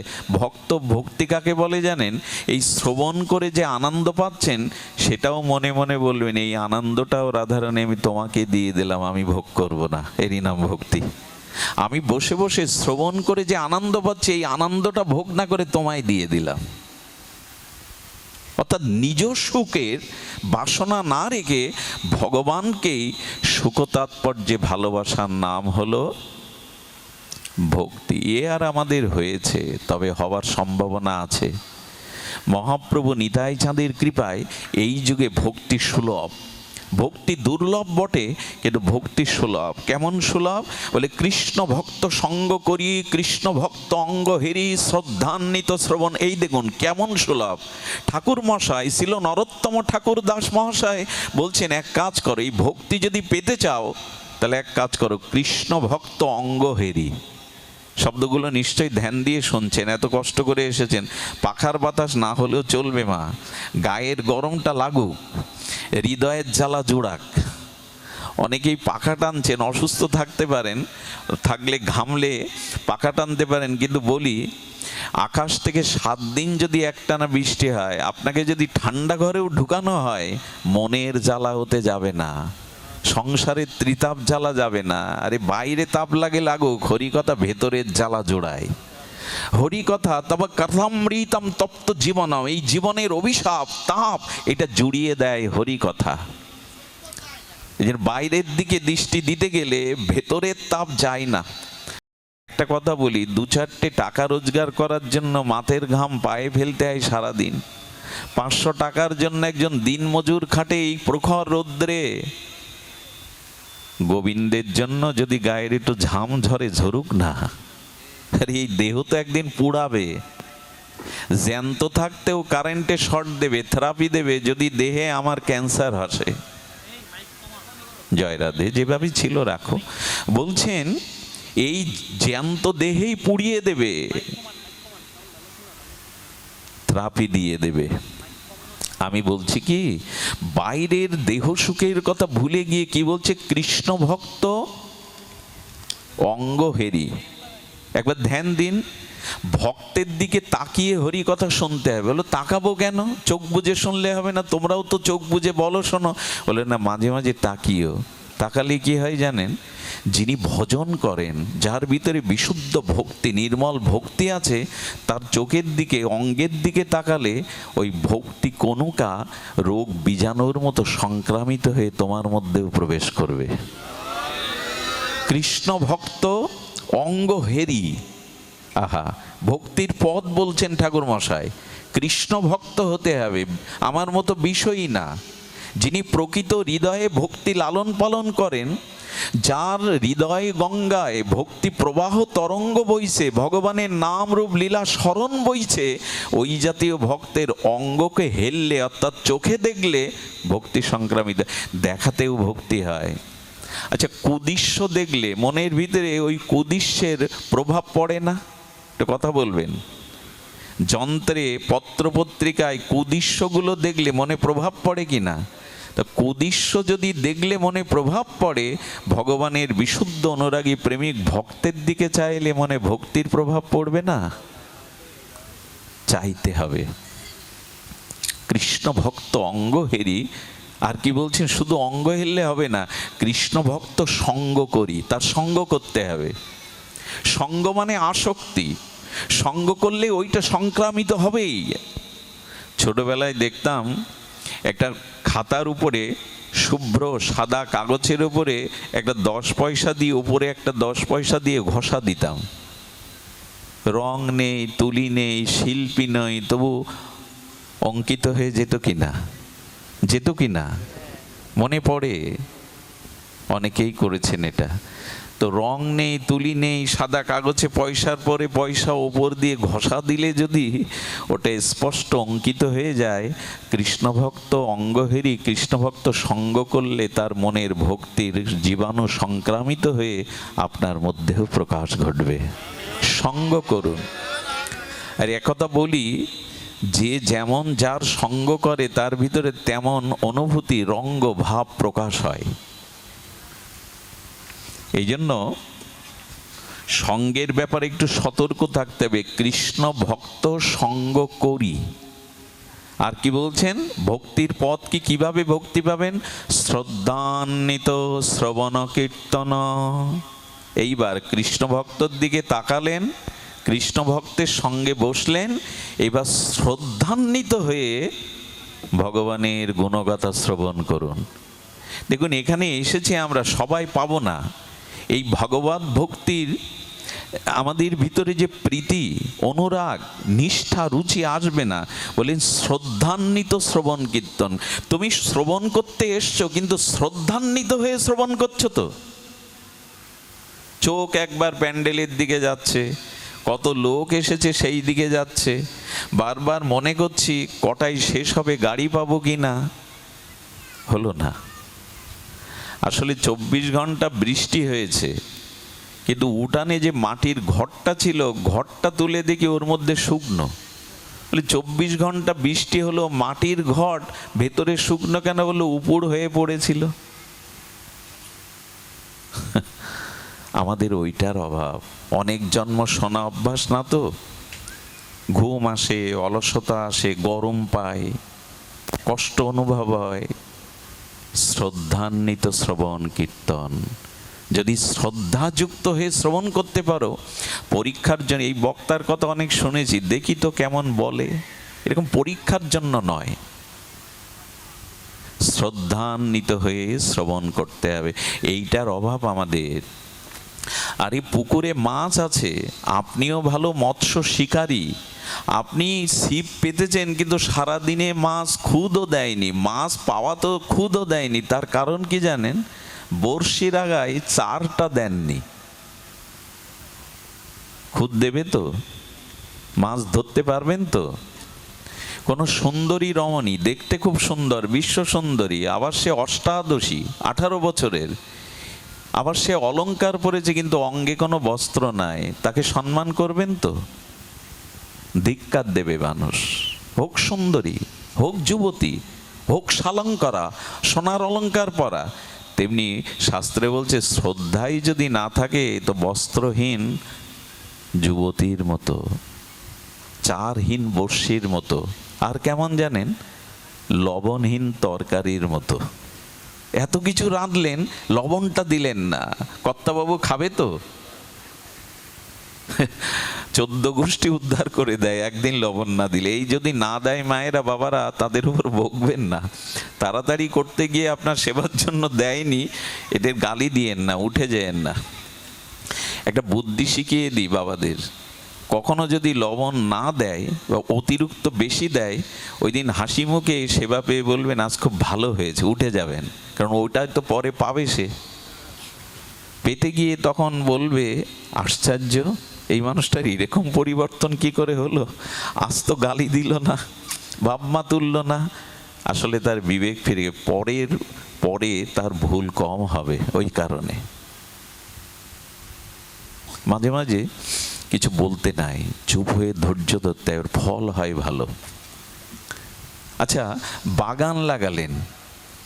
ভক্তি কাকে বলে জানেন? এই শ্রবণ করে যে আনন্দ পাচ্ছেন, সেটাও মনে মনে বলবেন, এই আনন্দটাও রাধারানী আমি তোমাকে দিয়ে দিলাম, আমি ভোগ করব না। এরই নাম ভক্তি। আমি বসে বসে শ্রবণ করে যে আনন্দ পাচ্ছি, এই আনন্দটা ভোগ না করে তোমায় দিয়ে দিলাম। অর্থাৎ নিজ সুখের বাসনা না রেখে ভগবানকেই সুখ তাৎপর্যে ভালোবাসার নাম হলো ভক্তি। এ আর আমাদের হয়েছে, তবে হওয়ার সম্ভাবনা আছে। মহাপ্রভু নিতাই চাঁদের কৃপায় এই যুগে ভক্তি সুলভ। ভক্তি দুর্লভ বটে, কিন্তু ভক্তি সুলভ। কেমন সুলভ? বলে কৃষ্ণ ভক্ত সঙ্গ করি, কৃষ্ণ ভক্ত অঙ্গ হেরি, শ্রদ্ধান্বিত শ্রবণ। এই দেখুন কেমন সুলভ। ঠাকুর মশাই ছিল নরোত্তম ঠাকুর দাস মহাশয়, বলছেন এক কাজ করো, এই ভক্তি যদি পেতে চাও তাহলে এক কাজ করো, কৃষ্ণ ভক্ত অঙ্গ হেরি। শব্দগুলো নিশ্চয়ই ধ্যান দিয়ে শুনছেন, এত কষ্ট করে এসেছেন। পাখার বাতাস না হলেও চলবে মা, গায়ের গরমটা লাগুক, হৃদয়ের জ্বালা জোড়াক। অনেকেই পাখা টানছেন, অসুস্থ থাকতে পারেন, থাকলে ঘামলে পাখা টানতে পারেন, কিন্তু বলি আকাশ থেকে 7 দিন যদি একটানা বৃষ্টি হয়, আপনাকে যদি ঠান্ডা ঘরেও ঢুকানো হয়, মনের জ্বালা হতে যাবে না, সংসারের ত্রিতাপ জ্বালা যাবে না। আরে বাইরে তাপ লাগে লাগুক, হরিকথা ভেতরের জ্বালা জোড়ায়। হরিকথা তবে কথামৃতম তপ্ত জীবনম, এই জীবনের অভিশাপ তাপ এটা জুড়িয়ে দেয় হরিকথা। এই যে বাইরের দিকে দৃষ্টি দিতে গেলে ভেতরের তাপ যায় না। একটা কথা বলি, 2-4টে টাকা রোজগার করার জন্য মাথের ঘাম পায়ে ফেলতে হয় সারাদিন। 500 টাকার জন্য একজন দিনমজুর খাটে এই প্রখর রৌদ্রে। গোবিন্দের জন্য যদি গায়ের একটু ঝাম ঝরে, ঝরুক না। আর এই দেহ তো একদিন পুড়াবে। জ্যান্ত থাকতেও কারেন্টে শর্ট দেবে, থেরাপি দেবে যদি দেহে আমার ক্যান্সার আসে। জয় রাধে, যেভাবে ছিল রাখো। বলছেন এই জ্যান্ত দেহেই পুড়িয়ে দেবে, থেরাপি দিয়ে দেবে। আমি বলছি কি, বাইরের দেহ সুখের কথা ভুলে গিয়ে কি বলছে? কৃষ্ণ ভক্ত অঙ্গ হেরি। একবার ধ্যান দিন, ভক্তের দিকে তাকিয়ে হরি কথা শুনতে হবে। বলো তাকাবো কেন? চোখ বুজে শুনলে হবে না, তোমরাও তো চোখ বুজে বলো শোনো। বলে না, মাঝে মাঝে তাকিও, তাকালে কি হয় জানেন? যিনি ভজন করেন, যার ভিতরে বিশুদ্ধ ভক্তি, নির্মল ভক্তি আছে, তার চোখের দিকে, অঙ্গের দিকে তাকালে ওই ভক্তি কণুকা রোগ বীজাণুর মতো সংক্রামিত হয়ে তোমার মধ্যেও প্রবেশ করবে। কৃষ্ণ ভক্ত অঙ্গ হেরি, আহা, ভক্তির পথ বলছেন ঠাকুর মশাই। কৃষ্ণ ভক্ত হতে হবে, আমার মতো বিষয়ই না। যিনি প্রকৃত হৃদয়ে ভক্তি লালন পালন করেন, যার হৃদয় গঙ্গায় ভক্তি প্রবাহ তরঙ্গ বইছে, ভগবানের নাম রূপ লীলা স্মরণ বইছে, ওই জাতীয় ভক্তের অঙ্গকে হেললে, অর্থাৎ চোখে দেখলে ভক্তি সংক্রামিত, দেখাতেও ভক্তি হয়। আচ্ছা, কুদৃশ্য দেখলে মনের ভিতরে ওই কুদৃশ্যের প্রভাব পড়ে না? একটা কথা বলবেন। যন্ত্রে, পত্রপত্রিকায় কুদৃশ্যগুলো দেখলে মনে প্রভাব পড়ে কি না? তা কুদৃশ্য যদি দেখলে মনে প্রভাব পড়ে, ভগবানের বিশুদ্ধ অনুরাগী প্রেমিক ভক্তের দিকে চাইলে মনে ভক্তির প্রভাব পড়বে না? চাইতে হবে। কৃষ্ণ ভক্ত অঙ্গ হেরি, আর কি বলছেন? শুধু অঙ্গ হেললে হবে না, কৃষ্ণ ভক্ত সঙ্গ করি, তার সঙ্গ করতে হবে। সঙ্গ মানে আসক্তি, সঙ্গ করলে ওইটা সংক্রামিত হবেই। ছোটবেলায় দেখতাম একটা খাতার উপরে, শুভ্র সাদা কাগজের উপরে একটা 10 পয়সা দিয়ে, উপরে একটা 10 পয়সা দিয়ে ঘষা দিতাম। রং নেই, তুলি নেই, শিল্পী নই, তবু অঙ্কিত হয়ে যেত কিনা? যেত কিনা? মনে পড়ে, অনেকেই করেছেন এটা। তো রং নেই, তুলি নেই, সাদা কাগজে পয়সার পরে পয়সা ওপর দিয়ে ঘষা দিলে যদি ওটা স্পষ্ট অঙ্কিত হয়ে যায়, কৃষ্ণভক্ত অঙ্গহেরি, কৃষ্ণভক্ত সঙ্গ করলে তার মনের ভক্তির জীবাণু সংক্রামিত হয়ে আপনার মধ্যেও প্রকাশ ঘটবে। সঙ্গ করুন। আর একথা বলি, যে যেমন যার সঙ্গ করে তার ভিতরে তেমন অনুভূতি, রঙ্গ, ভাব প্রকাশ হয়। এই জন্য সঙ্গের ব্যাপারে একটু সতর্ক থাকতে হবে। কৃষ্ণ ভক্ত সঙ্গ করি। আর কি বলছেন? ভক্তির পথ কি, কিভাবে ভক্তি পাবেন? শ্রদ্ধান্বিত শ্রবণ কীর্তন। এইবার কৃষ্ণ ভক্তর দিকে তাকালেন, কৃষ্ণ ভক্তের সঙ্গে বসলেন, এবার শ্রদ্ধান্বিত হয়ে ভগবানের গুণগাথা শ্রবণ করুন। দেখুন, এখানে এসেছি আমরা, সবাই পাবো না। এই ভগবত ভক্তির আমাদের ভিতরে যে প্রীতি, অনুরাগ, নিষ্ঠা, রুচি আসবে না। বলেন শ্রদ্ধান্বিত শ্রবণ কীর্তন। তুমি শ্রবণ করতে এসছো, কিন্তু শ্রদ্ধান্বিত হয়ে শ্রবণ করছো তো? চোখ একবার প্যান্ডেলের দিকে যাচ্ছে, কত লোক এসেছে সেই দিকে যাচ্ছে, বারবার মনে করছি কটায় শেষ হবে, গাড়ি পাবো কি না, হলো না। আসলে 24 ঘন্টা বৃষ্টি হয়েছে, কিন্তু উঠানে যে মাটির ঘরটা ছিল, ঘরটা তুলে দেখি ওর মধ্যে শুকনো। বলে 24 ঘন্টা বৃষ্টি হলো, মাটির ঘর ভেতরে শুকনো কেন? বললো উপুড় হয়ে পড়েছিল। আমাদের ওইটার অভাব। অনেক জন্ম শোনা অভ্যাস না তো, ঘুম আসে, অলসতা আসে, গরম পায়, কষ্ট অনুভব হয়। শ্রদ্ধান্বিত শ্রবণ কীর্তন, যদি শ্রদ্ধাযুক্ত হয়ে শ্রবণ করতে পারো, পরীক্ষার জন্য, এই বক্তার কথা অনেক শুনেছি, দেখি তো কেমন বলে, এরকম পরীক্ষার জন্য নয়, শ্রদ্ধান্বিত হয়ে শ্রবণ করতে হবে। এইটার অভাব আমাদের। আর এই পুকুরে মাছ আছে, আপনিও ভালো মৎস্য শিকারী, আপনি ছিপ পেতেছেন, কিন্তু সারাদিনে মাছ খুদও দেয়নি, মাছ পাওয়া তো খুদও দেয়নি। তার কারণ কি জানেন? বড়শির আগায় চারটা দেননি। খুদ দেবে তো, মাছ ধরতে পারবেন তো? কোনো সুন্দরী রমণী, দেখতে খুব সুন্দর, বিশ্ব সুন্দরী, আবার সে অষ্টাদশী, 18 বছরের, আবার সে অলংকার পরেছে, কিন্তু অঙ্গে কোনো বস্ত্র নাই, তাকে সম্মান করবেন তো? ধিক্কার দেবে মানুষ। হোক সুন্দরী, হোক যুবতী, হোক শালঙ্করা, সোনার অলংকার পরা, তেমনি শাস্ত্রে বলছে শ্রদ্ধাই যদি না থাকে তো বস্ত্রহীন যুবতীর মতো, চারহীন বর্ষির মতো, আর কেমন জানেন? লবণহীন তরকারির মতো। এত কিছু রাঁধলেন, লবণটা দিলেন না। কর্তাবাবু খাবে তো? 14 গোষ্ঠী উদ্ধার করে দেয় একদিন লবণ না দিলে। এই যদি না দেয় মায়েরা বাবারা, তাদের উপর বকবেন না। তাড়াতাড়ি করতে গিয়ে আপনার সেবার জন্য দেয়নি, এদের গালি দিয়েন না, উঠে যেয়েন না। একটা বুদ্ধি শিখিয়ে দিই বাবাদের, কখনো যদি লবণ না দেয় বা অতিরিক্ত বেশি দেয়, ওই দিন হাসি মুখে সেবা পেয়ে বলবেন আজ খুব ভালো হয়েছে, উঠে যাবেন। কারণ ওইটাই তো পরে পাবে, সে পেতে গিয়ে তখন বলবে আশ্চর্য, এই মানুষটার এরকম পরিবর্তন কি করে হলো, আজ তো গালি দিল না, বাপমা তুলল না। আসলে তার বিবেক ফিরে, পরে তার ভুল কম হবে। ওই কারণে মাঝে মাঝে কিছু বলতে নাই, চুপ হয়ে ধৈর্য ধরতে হয়, ওর ফল হয় ভালো। আচ্ছা, বাগান লাগালেন,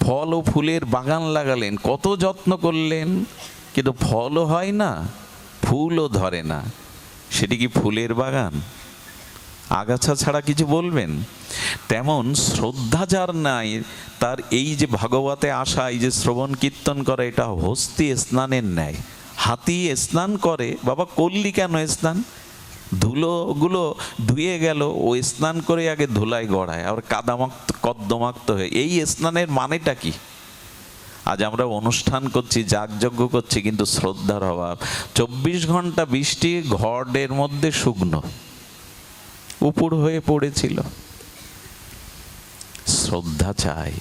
ফল ও ফুলের বাগান লাগালেন, কত যত্ন করলেন, কিন্তু ফলও হয় না, ফুলও ধরে না। সেটি কি ফুলের বাগান? আগাছা ছাড়া কিছু বলবেন? তেমন শ্রদ্ধা যার নাই, তার এই যে ভাগবতে আসা, এই যে শ্রবণ কীর্তন করা, এটা হস্তি স্নানের ন্যায়। হাতি স্নান করে, বাবা করলি কেন স্নান? ধুলোগুলো ধুয়ে গেল, ও স্নান করে আগে ধুলায় গড়ায়, আর কাদামাক্ত কদ্দমাক্ত হয়ে। এই স্নানের মানেটা কি? আজ আমরা অনুষ্ঠান করছি, যাগযজ্ঞ করছি, কিন্তু শ্রদ্ধার অভাব। 24 ঘন্টা বৃষ্টি, ঘরের মধ্যে শুকনো, উপুর হয়ে পড়েছিল। শ্রদ্ধা চাই,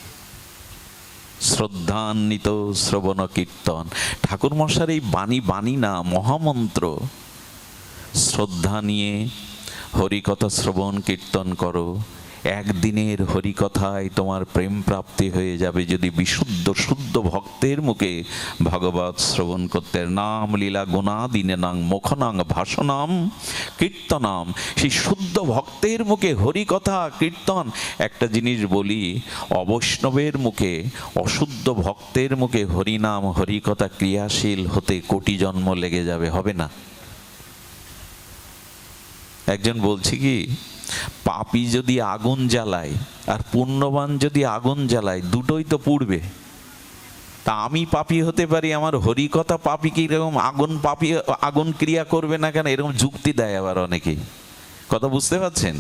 শ্রদ্ধান্বিত শ্রবণ কীর্তন। ঠাকুর মশার এই বাণী না, মহামন্ত্র। শ্রদ্ধা নিয়ে হরিকথা শ্রবণ কীর্তন করো, একদিনের হরিকথায় তোমার প্রেম প্রাপ্তি হয়ে যাবে। যদি বিশুদ্ধ শুদ্ধ ভক্তের মুখে ভগবত শ্রবণ করতে। নাম লীলা গুণাদিনে নাং মুখনাং ভাষণাম কীর্তনাম। সেই শুদ্ধ ভক্তের মুখে হরিকথা কীর্তন। একটা জিনিস বলি, অবৈষ্ণবের মুখে, অশুদ্ধ ভক্তের মুখে হরিনাম হরিকথা ক্রিয়াশীল হতে কোটি জন্ম লেগে যাবে, হবে না। একজন বলছি কি, পাপী যদি আগুন জ্বালায় আর পুণ্যবান যদি আগুন জ্বালায়, দুটোই তো পুড়বে। তা আমি পাপী হতে পারি, আমার হরিকথা পাপী কি এরকম আগুন ক্রিয়া করবে না কেন? এরকম যুক্তি দেয় আবার অনেকেই। কথা বুঝতে পারছেন?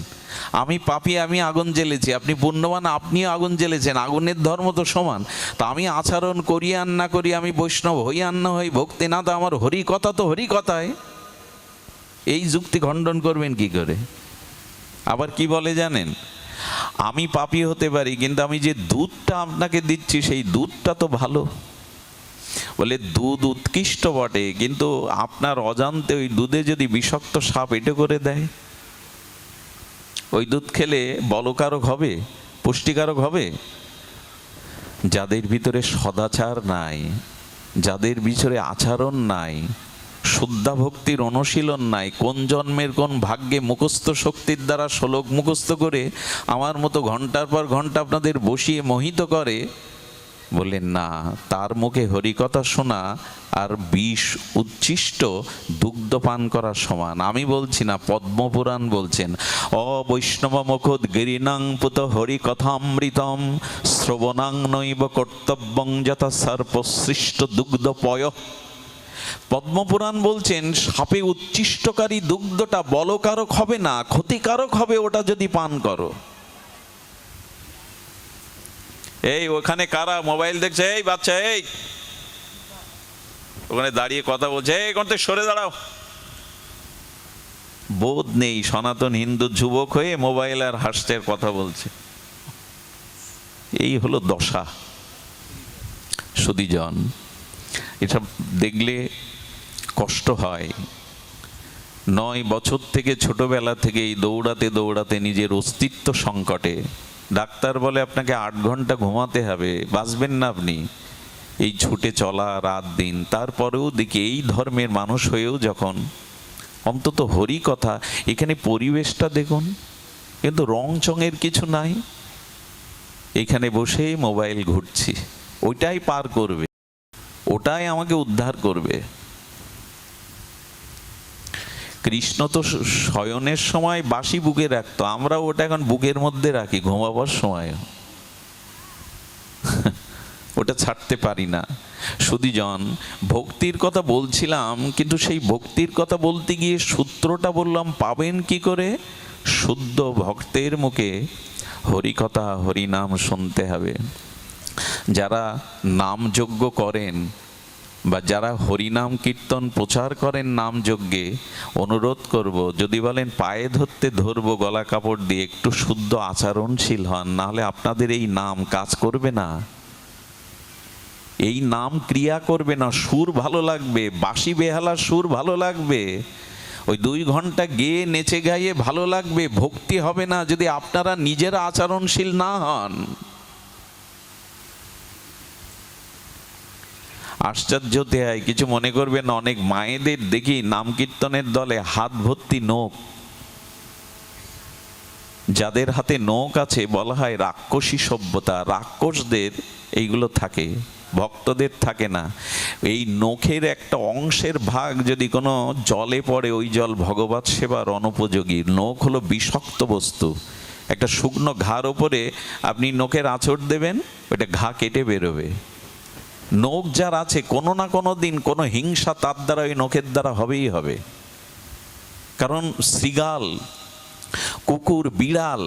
আমি পাপী, আমি আগুন জ্বেলেছি, আপনি পুণ্যবান, আপনিও আগুন জ্বেলেছেন, আগুনের ধর্ম তো সমান। তা আমি আচরণ করি আর না করি, আমি বৈষ্ণব হই আর না হই, ভক্তি না, তা আমার হরিকথা তো হরিকথায়। এই যুক্তি খণ্ডন করবেন কি করে? আবার কি বলে জানেন, আমি পাপী হতে পারি, কিন্তু আমি যে দুধটা আপনাকে দিচ্ছি সেই দুধটা তো ভালো। বলে দুধ উৎকৃষ্ট বটে, কিন্তু আপনার অজান্তে ওই দুধে যদি বিষাক্ত সাপ এঁটে করে দেয়, ওই দুধ খেলে বলকারক হবে, পুষ্টিকারক হবে? যাদের ভিতরে সদাচার নাই, যাদের ভিতরে আচরণ নাই, শুদ্ধা ভক্তির অনুশীলন নাই, কোন জন্মের কোন ভাগ্যে মুখস্থ শক্তির দ্বারা শ্লোক মুখস্থ করে আমার মতো ঘন্টার পর ঘন্টা আপনাদের বসিয়ে মোহিত করে, বললেন না, তার মুখে হরিকথা শোনা আর বিষ উচ্ছিষ্ট দুগ্ধ পান করার সমান। আমি বলছি না, পদ্মপুরাণ বলছেন, অবৈষ্ণব মুখোদ গিরিনাং পুত হরিকথামৃতম শ্রবণাং নৈব কর্তব্যং যথা সর্পসৃষ্ট দুগ্ধ পয়। পদ্মপুরাণ বলছেন, সাপে উচ্ছিষ্টকারী দুগ্ধটা বলকারক হবে না, ক্ষতিকারক হবে ওটা যদি পান করো। এই ওখানে কারা মোবাইল দেখছে? এই বাচ্চা, এই ওখানে দাঁড়িয়ে কথা বলছে, এই করতে সরে দাঁড়াও। বোধ নেই, সনাতন হিন্দু যুবক হয়ে মোবাইল আর হাসছে, কথা বলছে। এই হলো দশা। সুধীজন, এটা দেখলে কষ্ট হয়। 9 বছর থেকে, ছোটবেলা থেকেই দৌড়াতে দৌড়াতে নিজের অস্তিত্ব সংকটে। ডাক্তার বলে আপনাকে 8 ঘন্টা ঘুমাতে হবে, বাঁচবেন না আপনি। এই ছুটে চলা রাত দিন, তারপরেও দেখি এই ধর্মের মানুষ হয়েও যখন অন্তত হরি কথা, এখানে পরিবেশটা দেখুন, কিন্তু রং চঙের কিছু নাই। এখানে বসে মোবাইল ঘুরছি, ওইটাই পার করবে, ওটাই আমাকে উদ্ধার করবে। কৃষ্ণ তো শয়নের সময় বাঁশি বুকে রাখতো, আমরা ওটা এখন বুকের মধ্যে রাখি ঘুমাবার সময়। ওটা ছাড়তে পারি না। সুধীজন, ভক্তির কথা বলছিলাম, কিন্তু সেই ভক্তির কথা বলতে গিয়ে সূত্রটা বললাম পাবেন কি করে? শুদ্ধ ভক্তের মুখে হরিকথা হরিনাম শুনতে হবে। যারা নামযজ্ঞ করেন বা যারা হরিনাম কীর্তন প্রচার করেন নাম যজ্ঞে, অনুরোধ করব, যদি বলেন পায়ে ধরতে ধরবো গলা কাপড় দিয়ে, একটু শুদ্ধ আচরণশীল হন, নাহলে আপনাদের এই নাম কাজ করবে না, এই নাম ক্রিয়া করবে না। সুর ভালো লাগবে, বাঁশি বেহালার সুর ভালো লাগবে, ওই 2 ঘন্টা গেয়ে নেচে গাইয়ে ভালো লাগবে, ভক্তি হবে না যদি আপনারা নিজেরা আচরণশীল না হন। আশ্চর্য দেয়, কিছু মনে করবেন, অনেক মায়েদের দেখি নাম কীর্তনের দলে হাত ভর্তি নখ। যাদের হাতে নখ আছে বলা হয় রাক্ষসী সভ্যতা, রাক্ষসদের এইগুলো থাকে, ভক্তদের থাকে না। এই নখের একটা অংশের ভাগ যদি কোনো জলে পড়ে, ওই জল ভগবত সেবার অনুপযোগী। নখ হলো বিষাক্ত বস্তু। একটা শুকনো ঘার ওপরে আপনি নখের আঁচড় দেবেন, ওটা ঘা কেটে বেরোবে। নখ যার আছে, কোনো না কোনো দিন কোনো হিংসা তার দ্বারা, ওই নখের দ্বারা হবেই হবে। কারণ শৃগাল, কুকুর, বিড়াল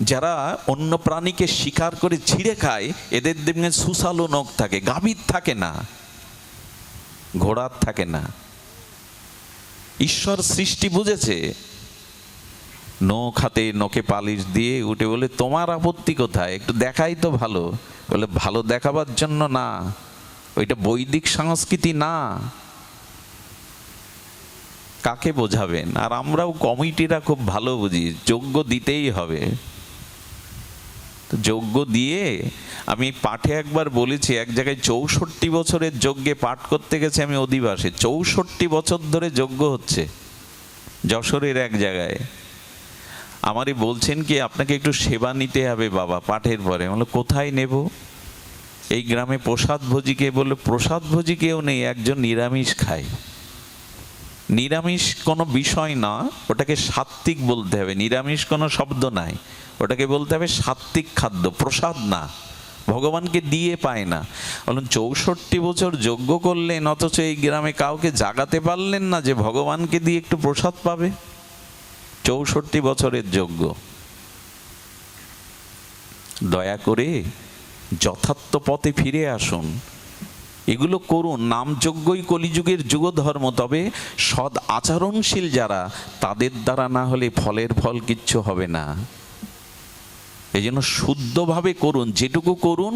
যারা অন্য প্রাণীকে শিকার করে ছিঁড়ে খায়, এদের দেখবেন সুসালো নখ থাকে, গাভীর থাকে না, ঘোড়ার থাকে না। ঈশ্বর সৃষ্টি বুঝেছে। নখ হাতে নখে পালিশ দিয়ে উঠে বলে, তোমার আপত্তি কোথায়? একটু দেখাই তো ভালো। বলে, ভালো দেখাবার জন্য না, ওইটা বৈদিক সংস্কৃতি না। কাকে বোঝাবেন? আর আমরাও কমিটিরা খুব ভালো বুঝি, যজ্ঞ দিতেই হবে। যজ্ঞ দিয়ে আমি পাঠে একবার বলেছি, এক জায়গায় 64 বছরের যজ্ঞে পাঠ করতে গেছে আমি অধিবাসে। 64 বছর ধরে যজ্ঞ হচ্ছে যশোরের এক জায়গায়। আমারই বলছেন কি, আপনাকে একটু সেবা নিতে হবে বাবা পাঠের পরে। বললো, কোথায় নেব? এই গ্রামে প্রসাদ ভোজীকে। বললো, প্রসাদ ভোজী কেউ নেই, একজন নিরামিষ খায়। নিরামিষ কোনো বিষয় না, ওটাকে সাত্ত্বিক বলতে হবে। নিরামিষ কোনো শব্দ নাই, ওটাকে বলতে হবে সাত্ত্বিক খাদ্য, প্রসাদ না, ভগবানকে দিয়ে পায় না। বলুন, 64 বছর যজ্ঞ করলেন, অথচ এই গ্রামে কাউকে জাগাতে পারলেন না যে ভগবানকে দিয়ে একটু প্রসাদ পাবে। 64 বছরের যজ্ঞ। দয়া করে যথার্থ পথে ফিরে আসুন, এগুলো করুন। নামযজ্ঞই কলিযুগের যুগধর্ম। তবে সৎ আচরণশীল যারা, তাদের দ্বারা না হলে ফলের ফল কিচ্ছু হবে না। এই জন্য শুদ্ধভাবে করুন, যেটুকু করুন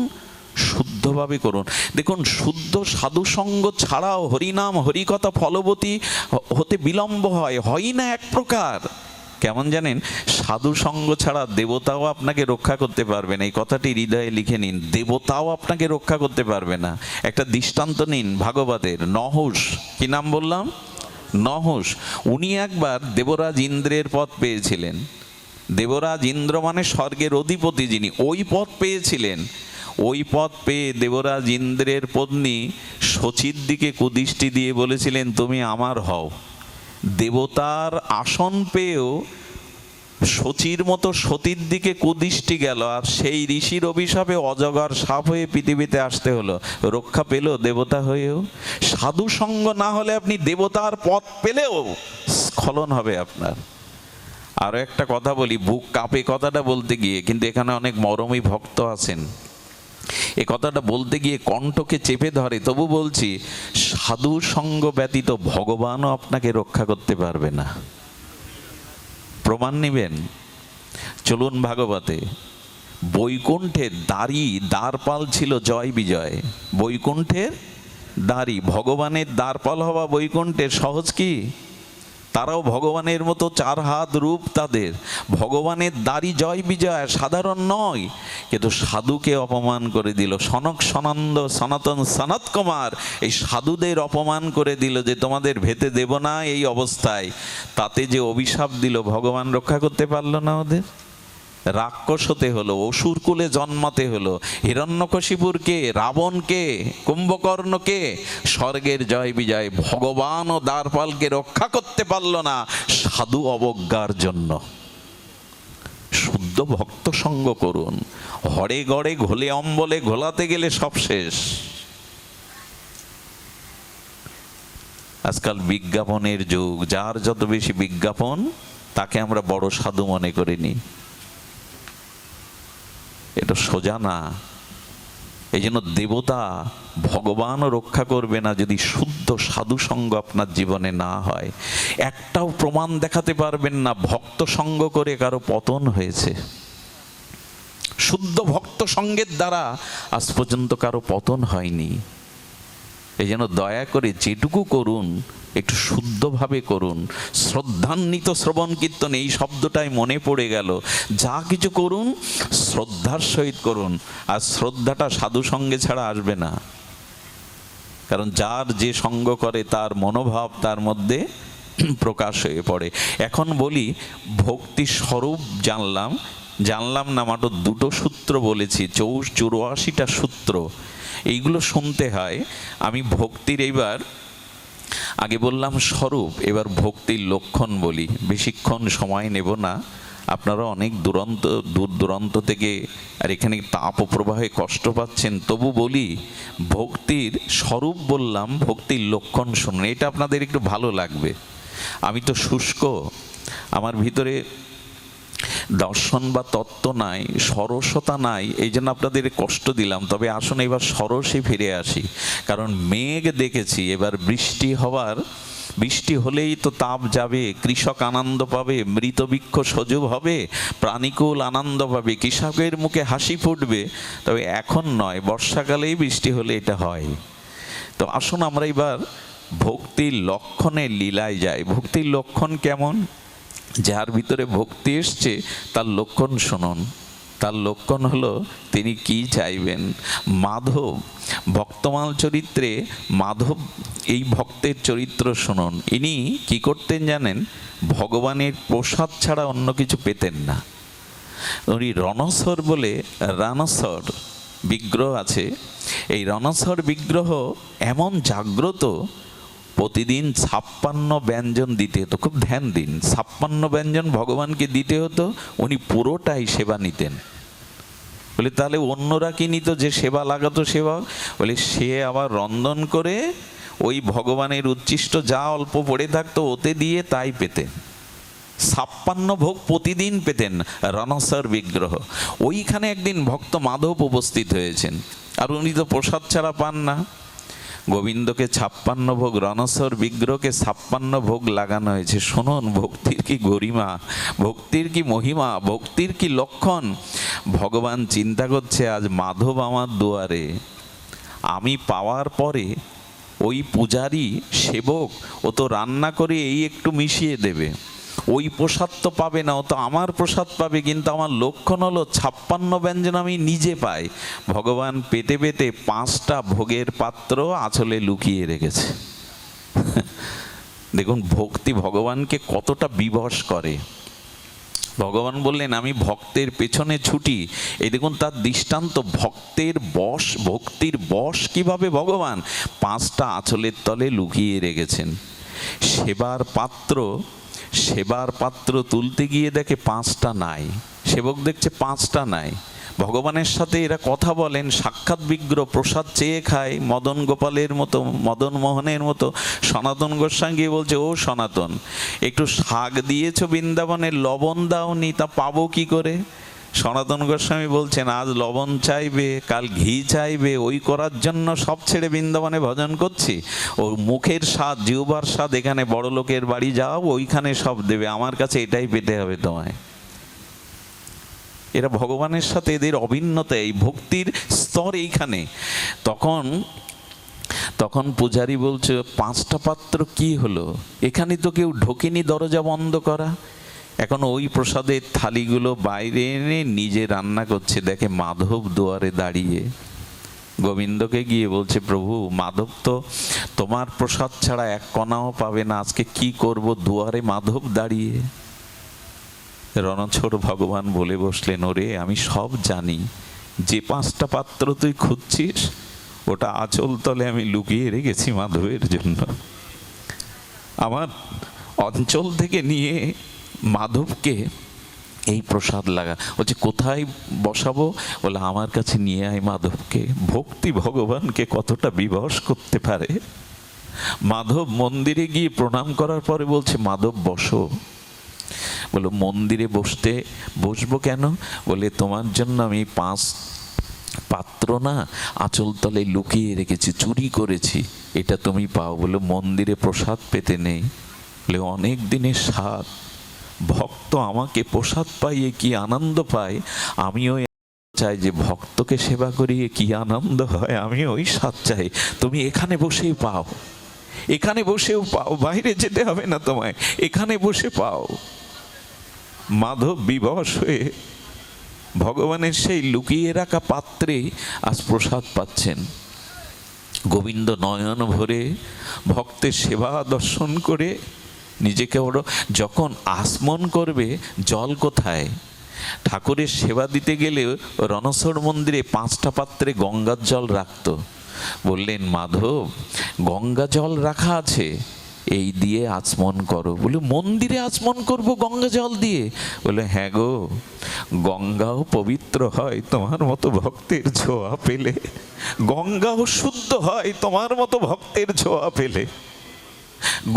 শুদ্ধভাবে করুন। দেখুন, শুদ্ধ সাধুসঙ্গ ছাড়াও হরিনাম হরিকথা ফলবতী হতে বিলম্ব হয় না এক প্রকার। কেমন জানেন? সাধু সঙ্গ ছাড়া দেবতাও আপনাকে রক্ষা করতে পারবে না। এই কথাটি হৃদয়ে লিখে নিন, দেবতাও আপনাকে রক্ষা করতে পারবে না। একটা দৃষ্টান্ত নিন ভাগবতের। নহুষ, কি নাম বললাম? নহুষ। উনি একবার দেবরাজ ইন্দ্রের পদ পেয়েছিলেন। দেবরাজ ইন্দ্র মানে স্বর্গের অধিপতি যিনি, ওই পদ পেয়েছিলেন। ওই পদ পেয়ে দেবরাজ ইন্দ্রের পত্নী শচীর দিকে কুদৃষ্টি দিয়ে বলেছিলেন, তুমি আমার হও। দেবতার আসন পেয়েও শচীর মতো সতীর দিকে কুদৃষ্টি গেল, আর সেই ঋষির অভিশাপে অজগর সাপ হয়ে পৃথিবীতে আসতে হলো। রক্ষা পেল দেবতা হয়েও? সাধু সঙ্গ না হলে আপনি দেবতার পথ পেলেও স্খলন হবে আপনার। আরো একটা কথা বলি, বুক কাঁপে কথাটা বলতে গিয়ে, কিন্তু এখানে অনেক মরমী ভক্ত আছেন, এ কথাটা বলতে গিয়ে কণ্ঠকে চেপে ধরে, তবু বলছি, সাধু সঙ্গ ব্যতীত ভগবানও আপনাকে রক্ষা করতে পারবে না। প্রমাণ নিবেন? চলুন ভাগবতে। বৈকুণ্ঠের দ্বারী দ্বারপাল ছিল জয় বিজয়। বৈকুণ্ঠের দ্বারী, ভগবানের দ্বারপাল হওয়া বৈকুণ্ঠের সহজ কি? তারাও ভগবানের মতো 4 হাত রূপ তাদের। ভগবানের দ্বারী জয় বিজয় সাধারণ নয়, কিন্তু সাধুকে অপমান করে দিল। সনক সনন্দ সনাতন সনত কুমার এই সাধুদের অপমান করে দিল যে তোমাদের ভেতে দেব না এই অবস্থায়। তাতে যে অভিশাপ দিল, ভগবান রক্ষা করতে পারল না ওদের। রাক্ষস হতে হলো, অসুর কুলে জন্মাতে হলো। হিরণ্যকশিপুরকে, রাবণকে, কুম্ভকর্ণকে স্বর্গের জয় বিজয়। ভগবান ও দ্বারপালকে রক্ষা করতে পারল না সাধু অবজ্ঞার জন্য। শুদ্ধ শুদ্ধ ভক্ত সঙ্গ করুন। হরে গড়ে ঘোলে অম্বলে ঘোলাতে গেলে সব শেষ। আজকাল বিজ্ঞাপনের যুগ, যার যত বেশি বিজ্ঞাপন তাকে আমরা বড় সাধু মনে করিনি। এটা সোজা না। এই জন্য দেবতা ভগবানও রক্ষা করবে না যদি শুদ্ধ সাধু সঙ্গ আপনার জীবনে না হয়। একটাও প্রমাণ দেখাতে পারবেন না ভক্ত সঙ্গ করে কারো পতন হয়েছে। শুদ্ধ ভক্ত সঙ্গের দ্বারা আজ পর্যন্ত কারো পতন হয়নি। এই জন্য দয়া করে যেটুকু করুন একটু শুদ্ধভাবে করুন। শ্রদ্ধান্বিত শ্রবণ কীর্তন, এই শব্দটাই মনে পড়ে গেল। যা কিছু করুন শ্রদ্ধার সহিত করুন। আর শ্রদ্ধাটা সাধু সঙ্গে ছাড়া আসবে না, কারণ যার যে সঙ্গ করে তার মনোভাব তার মধ্যে প্রকাশ হয়ে পড়ে। এখন বলি ভক্তি স্বরূপ জানলাম না, মাত্র দুটো সূত্র বলেছি, 84টা সূত্র, এইগুলো শুনতে হয়। আমি ভক্তির এইবার আগে বললাম স্বরূপ, এবার ভক্তির লক্ষণ বলি। বেশিক্ষণ সময় নেব না, আপনারা অনেক দূর দূরান্ত থেকে আর এখানে তাপ প্রবাহে কষ্ট পাচ্ছেন, তবু বলি ভক্তির স্বরূপ বললাম, ভক্তির লক্ষণ শুনুন, এটা আপনাদের একটু ভালো লাগবে। আমি তো শুষ্ক, আমার ভিতরে দর্শন বা তত্ত্ব নাই, সরসতা নাই, এই জন্য আপনাদের কষ্ট দিলাম। তবে আসুন এবার সরসে ফিরে আসি, কারণ মেঘ দেখেছি, এবার বৃষ্টি হলেই তো তাপ যাবে, কৃষক আনন্দ পাবে, মৃতবৃক্ষ সজীব হবে, প্রাণীকুল আনন্দ পাবে, কৃষকের মুখে হাসি ফুটবে। তবে এখন নয়, বর্ষাকালেই বৃষ্টি হলে এটা হয়। তো আসুন আমরা এবার ভক্তির লক্ষণের লীলায় যাই। ভক্তির লক্ষণ কেমন? যার ভিতরে ভক্তি এসছে তার লক্ষণ শুনুন। তার লক্ষণ হলো তিনি কি চাইবেন। মাধব ভক্তমাল চরিত্রে মাধব এই ভক্তের চরিত্র শুনুন। ইনি কি করতেন জানেন? ভগবানের প্রসাদ ছাড়া অন্য কিছু পেতেন না। উনি রণস্বর বলে রানস্বর বিগ্রহ আছে। এই রণস্বর বিগ্রহ এমন জাগ্রত, প্রতিদিন 56 ব্যঞ্জন দিতে হতো। খুব ধ্যান দিন, 56 ব্যঞ্জন ভগবানকে দিতে হতো, উনি পুরোটাই সেবা নিতেন। বলে তাহলে অন্যরা কি নিত? যে সেবা লাগাতো সেবা, বলে সে আবার রন্ধন করে ওই ভগবানের উচ্ছিষ্ট যা অল্প পড়ে থাকতো ওতে দিয়ে তাই পেতেন। 56 ভোগ প্রতিদিন পেতেন রণস্বর বিগ্রহ। ওইখানে একদিন ভক্ত মাধব উপস্থিত হয়েছেন, আর উনি তো প্রসাদ ছাড়া পান না। গোবিন্দকে 56 ভোগ, রণস্বর বিগ্রহকে 56 ভোগ লাগানো হয়েছে। শুনুন ভক্তির কি গরিমা, ভক্তির কি মহিমা, ভক্তির কি লক্ষণ। ভগবান চিন্তা করছে আজ মাধব আমার দুয়ারে, আমি পাওয়ার পরে ওই পূজারি সেবক ও তো রান্না করে এই একটু মিশিয়ে দেবে, ওই প্রসাদ তো পাবে না, ও তো আমার প্রসাদ পাবে। কিন্তু আমার লক্ষণ হলো 56 ব্যঞ্জন আমি নিজে পাই। ভগবান পেতে পেতে 5টা ভোগের পাত্র আঁচলে লুকিয়ে রেখেছে। দেখুন ভক্তি ভগবানকে কতটা বিবশ করে। ভগবান বললেন আমি ভক্তের পেছনে ছুটি। এই দেখুন তার দৃষ্টান্ত, ভক্তির বশ কিভাবে ভগবান 5টা আঁচলের তলে লুকিয়ে রেখেছেন। সেবার পাত্র তুলতে গিয়ে দেখে 5টা নাই, সেবক দেখছে 5টা নাই। ভগবানের সাথে এরা কথা বলেন, সাক্ষাৎ বিগ্রহ প্রসাদ চেয়ে খায় মদন গোপালের মতো, মদন মোহনের মতো। সনাতন গোস্বামী গিয়ে বলছে, ও সনাতন, একটু শাক দিয়েছ বৃন্দাবনে, লবণ দাওনি, তা পাবো কি করে? সনাতন গোস্বামী বলছেন আজ লবণ চাইবে, কাল ঘি চাইবে, ওই করার জন্য সব ছেড়ে বৃন্দাবনে ভজন করছি। ও মুখের স্বাদ, জিহ্বার স্বাদ, এখানে বড় লোকের বাড়ি যাও, ওইখানে সব দেবে, আমার কাছে এটাই পেতে হবে তোমায়। এরা ভগবানের সাথে এদের অভিন্নতা, এই ভক্তির স্তর এইখানে। তখন পূজারি বলছে 5টা পাত্র কি হলো? এখানে তো কেউ ঢোকেনি, দরজা বন্ধ করা। এখন ওই প্রসাদের থালিগুলো বাইরে এনে নিজে রান্না করছে, দেখে মাধব দুয়ারে দাঁড়িয়ে। গোবিন্দকে গিয়ে বলছে, প্রভু মাধব তো তোমার প্রসাদ ছাড়া এক কণাও পাবে না, আজকে কি করব, দুয়ারে মাধব দাঁড়িয়ে। রণছোড় ভগবান বলে বসলেন, ওরে আমি সব জানি, যে 5টা পাত্র তুই খুঁজছিস ওটা আঁচল তলে আমি লুকিয়ে রেখেছি মাধবের জন্য। আমার অঞ্চল থেকে নিয়ে মাধবকে এই প্রসাদ লাগা। বলছে কোথায় বসাবো? বলে আমার কাছে নিয়ে আয় মাধবকে। ভক্তি ভগবানকে কতটা বিবশ করতে পারে। মাধব মন্দিরে গিয়ে প্রণাম করার পরে বলছে মাধব বসো। বলো মন্দিরে বসবো কেন? বলে তোমার জন্য আমি 5 পাত্র না আঁচল তলে লুকিয়ে রেখেছি, চুরি করেছি, এটা তুমি পাও। বলে মন্দিরে প্রসাদ পেতে নেই? বলে অনেক দিনের স্বাদ, ভক্ত আমাকে প্রসাদ পাইয়ে কি আনন্দ পায়, আমিও চাই যে ভক্তকে সেবা করিয়ে কি আনন্দ হয়, আমি ওই স্বাদ চাই। তুমি এখানে বসেই পাও, এখানে বসেও পাও, বাইরে যেতে হবে না তোমায়, এখানে বসে পাও। মাধব বিবশ হয়ে ভগবানের সেই লুকিয়ে রাখা পাত্রে আজ প্রসাদ পাচ্ছেন। গোবিন্দ নয়ন ভরে ভক্তের সেবা দর্শন করে নিজেকে বড়, যখন আসমন করবে জল কোথায়? ঠাকুরের সেবা দিতে গেলে রণছড় মন্দিরে 5টা পাত্রে গঙ্গার জল রাখত। বললেন মাধব গঙ্গা জল রাখা আছে, এই দিয়ে আচমন করো। বলে মন্দিরে আচমন করব গঙ্গা জল দিয়ে? বলে হ্যাঁ গো, গঙ্গাও পবিত্র হয় তোমার মতো ভক্তের ছোঁয়া পেলে, গঙ্গাও শুদ্ধ হয় তোমার মতো ভক্তের ছোঁয়া পেলে,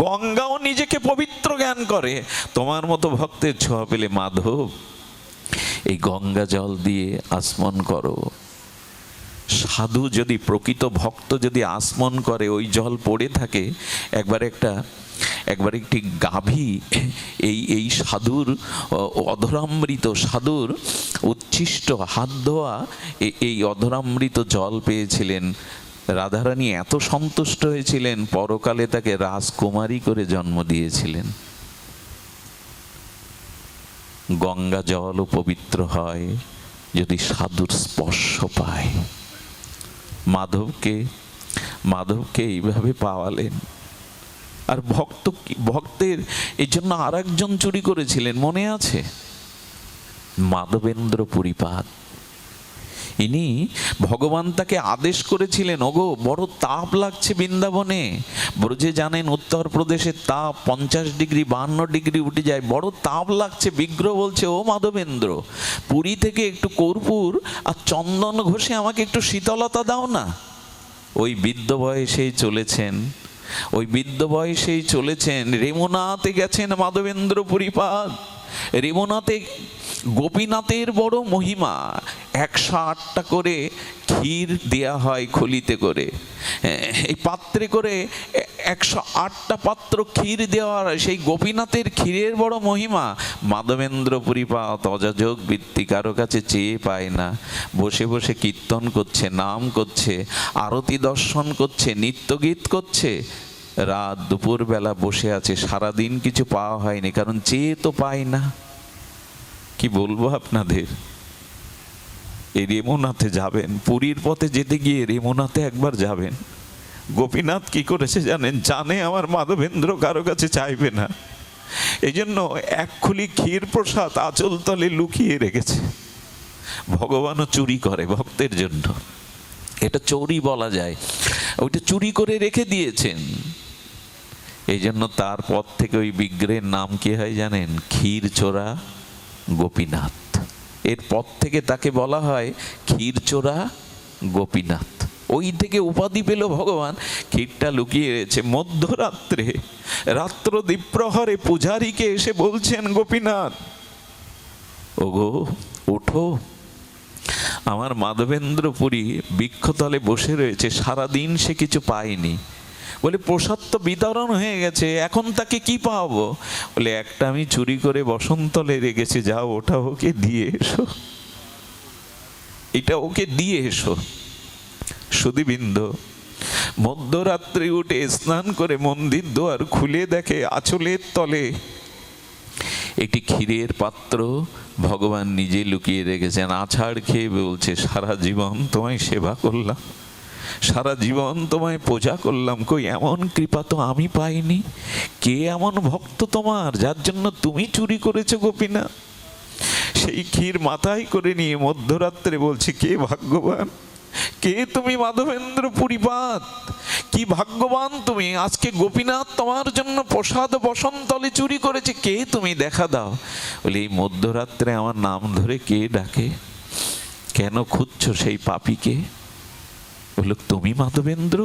গঙ্গাও নিজেকে পবিত্র জ্ঞান করে তোমার মতো ভক্তের ছোঁয়া পেলে। মাধব এই গঙ্গা জল দিয়ে আচমন করো। সাধু যদি, প্রকৃত ভক্ত যদি আচমন করে, ওই জল পড়ে থাকে, একবার একটি গাভী এই সাধুর অধরামৃত, সাধুর উচ্ছিষ্ট হাত ধোয়া এই অধরামৃত জল পেয়েছিলেন। রাধারানী এত সন্তুষ্ট হয়েছিলেন, পরকালে তাকে রাজকুমারী করে জন্ম দিয়েছিলেন। গঙ্গা জলও পবিত্র হয় যদি সাধুর স্পর্শ পায়। মাধবকে এইভাবে পাওয়ালেন। আর ভক্তের এই জন্য আর একজন চুরি করেছিলেন, মনে আছে? মাধবেন্দ্র পুরীপাদ। ইনি ভগবান তাকে আদেশ করেছিলেন, ওগো বড় তাপ লাগছে বৃন্দাবনে, ব্রজে জানেন উত্তরপ্রদেশের তাপ 50 ডিগ্রি 52 ডিগ্রি উঠে যায়, বড় তাপ লাগছে। বিগ্রহ বলছে ও মাধবেন্দ্র, পুরী থেকে একটু কর্পূর আর চন্দন ঘষে আমাকে একটু শীতলতা দাও না। ওই বৃদ্ধ বয়সেই চলেছেন রেমুনাতে গেছেন মাধবেন্দ্র পুরীপাদ। রেমুনাতে গোপীনাথের বড় মহিমা, 108টা করে ক্ষীর দেয়া হয় খলিতে করে, এই পাত্রে করে 108টা পাত্র ক্ষীর দেওয়া হয়। সেই গোপীনাথের ক্ষীরের বড় মহিমা। মাধবেন্দ্র পুরীপাদ অযাচক বৃত্তি, কারো কাছে চেয়ে পায় না, বসে বসে কীর্তন করছে, নাম করছে, আরতি দর্শন করছে, নিত্যগীত করছে। রাত দুপুরবেলা বসে আছে, সারাদিন কিছু পাওয়া হয়নি, কারণ চেয়ে তো পায় না। কি বলবো আপনাদের, এই রেমুনাথে যাবেন, পুরীর পথে যেতে গিয়ে রেমুনাথে একবার যাবেন। গোপীনাথ কি করেছে জানেন? জানে আমার মাধবেন্দ্র কারো কাছে চাইবে না, এই জন্য 1 খুলি ক্ষীর প্রসাদ আঁচল তলে লুকিয়ে রেখেছে। ভগবানও চুরি করে ভক্তের জন্য, এটা চোরি বলা যায়, ওইটা চুরি করে রেখে দিয়েছেন। এই জন্য তারপর থেকে ওই বিগ্রহের নাম কি হয় জানেন? ক্ষীর চোরা গোপীনাথ। এরপর থেকে তাকে বলা হয় ক্ষীর চোরা গোপীনাথ। ওই থেকে উপাধি পেল ভগবান। ক্ষীরটা লুকিয়ে রয়েছে। মধ্যরাত্রে রাত্র দ্বীপ্রহরে পূজারীকে এসে বলছেন গোপীনাথ, ওগো ওঠো, আমার মাধবেন্দ্র পুরী বৃক্ষতলে বসে রয়েছে, সারাদিন সে কিছু পায়নি। বলে প্রসাদ তো বিতরণ হয়ে গেছে, এখন তাকে কি পাবো? বলে একটা আমি চুরি করে বসন্তলে রেখেছি, যাও ওটা ওকে দিয়ে এসো, এটা ওকে দিয়ে এসো। সুধীবৃন্দ, মধ্যরাত্রে উঠে স্নান করে মন্দির দুয়ার খুলে দেখে আঁচলের তলে একটি ক্ষীরের পাত্র ভগবান নিজে লুকিয়ে রেখেছেন। আছাড় খেয়ে বলছে, সারা জীবন তোমায় সেবা করলাম, সারা জীবন তোমায় পূজা করলাম, কই এমন কৃপা তো আমি পাইনি। কে এমন ভক্ত তোমার যার জন্য তুমি চুরি করেছো গোপীনাথ? সেই ক্ষীর মাথায় করে নিয়ে মধ্যরাত্রে বলছে, কে ভাগ্যবান, কে তুমি মাধবেন্দ্র পুরীপাদ, কি ভাগ্যবান তুমি, আজকে গোপীনাথ তোমার জন্য প্রসাদ বসন্তলে চুরি করেছে, কে তুমি দেখা দাও। বলে এই মধ্যরাত্রে আমার নাম ধরে কে ডাকে, কেন খুঁজছো সেই পাপীকে? বলল তুমি মাধবেন্দ্র।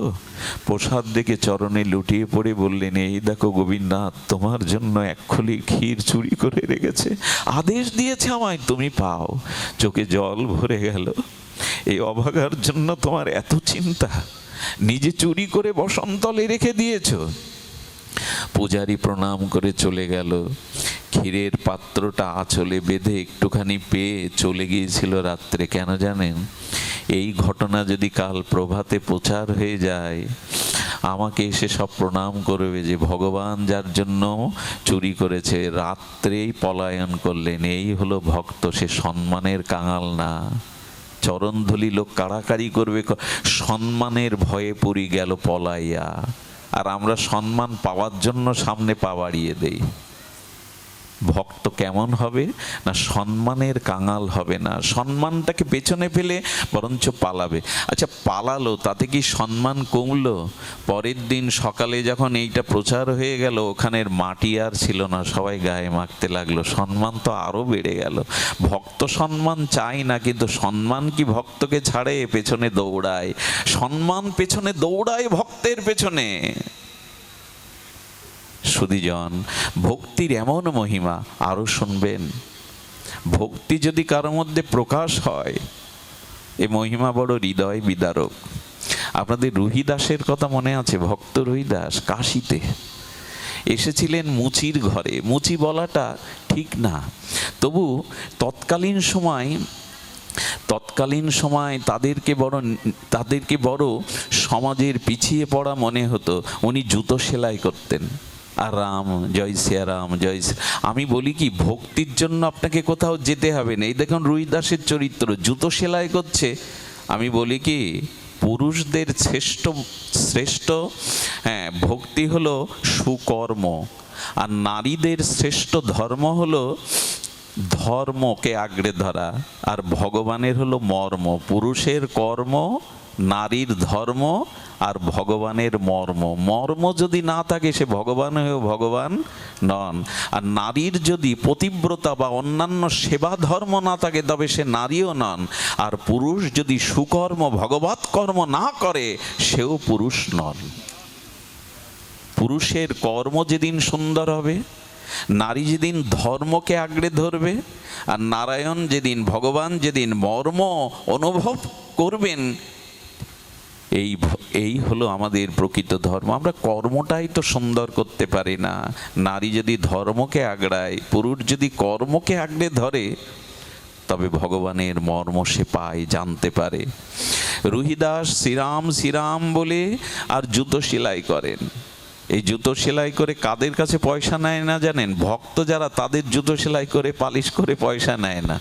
প্রসাদ দেখে চরণে লুটিয়ে পড়ে বললেন, এই দেখো গোবিন্দনাথ তোমার জন্য এক খুলি ক্ষীর চুরি করে রেখেছে, আদেশ দিয়েছে আমায় তুমি পাও। চোখে জল ভরে গেল, এই অভাগার জন্য তোমার এত চিন্তা, নিজে চুরি করে বসন্তলে রেখে দিয়েছ। পূজারী প্রণাম করে চলে গেল, ক্ষীরের পাত্রটা আঁচলে বেঁধে একটুখানি পেয়ে চলে গিয়েছিল রাত্রে। কেন জানেন? এই ঘটনা যদি কাল প্রভাতে প্রচার হয়ে যায়, আমাকে এসে সব প্রণাম করবে যে ভগবান যার জন্য চুরি করেছে রাত্রেই পলায়ন করলেন, এই হলো ভক্ত, সে সম্মানের কাঙাল না। চরণধুলি লোক কাড়াকাড়ি করবে, সম্মানের ভয়ে পড়ি গেল পলাইয়া। আর আমরা সম্মান পাওয়ার জন্য সামনে পা বাড়িয়ে দেই। ভক্ত কেমন হবে না, সম্মানের কাঙাল হবে না, সম্মানটাকে পেছনে ফেলে বরঞ্চ পালাবে। আচ্ছা পালালো, তাতে কি সম্মান কমলো? পরের দিন সকালে যখন এইটা প্রচার হয়ে গেল, ওখানের মাটি আর ছিল না, সবাই গায়ে মাখতে লাগলো, সম্মান তো আরো বেড়ে গেল। ভক্ত সম্মান চাই না, কিন্তু সম্মান কি ভক্তকে ছাড়ে? পেছনে দৌড়ায় সম্মান, পেছনে দৌড়ায় ভক্তের পেছনে। সুধীজন, ভক্তির এমন মহিমা, আরো শুনবেন। ভক্তি যদি কারোর মধ্যে প্রকাশ হয়, এ মহিমা বড় হৃদয় বিদারক। আপনাদের রুহিদাসের কথা মনে আছে? ভক্ত রুহিদাস কাশীতে এসেছিলেন মুচির ঘরে। মুচি বলাটা ঠিক না, তবু তৎকালীন সময় তাদেরকে বড় সমাজের পিছিয়ে পড়া মনে হতো। উনি জুতো সেলাই করতেন। আর রাম জয় সিয়া রাম জয়। আমি বলি কি, ভক্তির জন্য আপনাকে কোথাও যেতে হবে না। এই দেখুন রুহিদাসের চরিত্র, জুতো সেলাই করছে। আমি বলি কি, পুরুষদের শ্রেষ্ঠ ভক্তি হলো সুকর্ম, আর নারীদের শ্রেষ্ঠ ধর্ম হলো ধর্মকে আঁকড়ে ধরা, আর ভগবানের হলো মর্ম। পুরুষের কর্ম, নারীর ধর্ম, আর ভগবানের মর্ম। মর্ম যদি না থাকে, সে ভগবান হয়েও ভগবান নন। আর নারীর যদি পতিব্রতা বা অন্যান্য সেবা ধর্ম না থাকে, তবে সে নারীও নন। আর পুরুষ যদি সুকর্ম ভগবৎ কর্ম না করে, সেও পুরুষ নন। পুরুষের কর্ম যেদিন সুন্দর হবে, নারী যেদিন ধর্মকে আঁকড়ে ধরবে, আর নারায়ণ যেদিন, ভগবান যেদিন মর্ম অনুভব করবেন, এই হলো আমাদের প্রকৃত ধর্ম। আমরা কর্মটাই তো সুন্দর করতে পারি না। নারী যদি ধর্মকে আঁকড়ায়, পুরুষ যদি কর্মকে আঁকড়ে ধরে, তবে ভগবানের মর্ম সে পায়, জানতে পারে। রুহিদাস শ্রীরাম শ্রীরাম বলে আর জুতো সেলাই করেন। এই জুতো সেলাই করে কাদের কাছে পয়সা নেয় না জানেন? ভক্ত যারা, তাদের জুতো সেলাই করে পালিশ করে পয়সা নেয় না।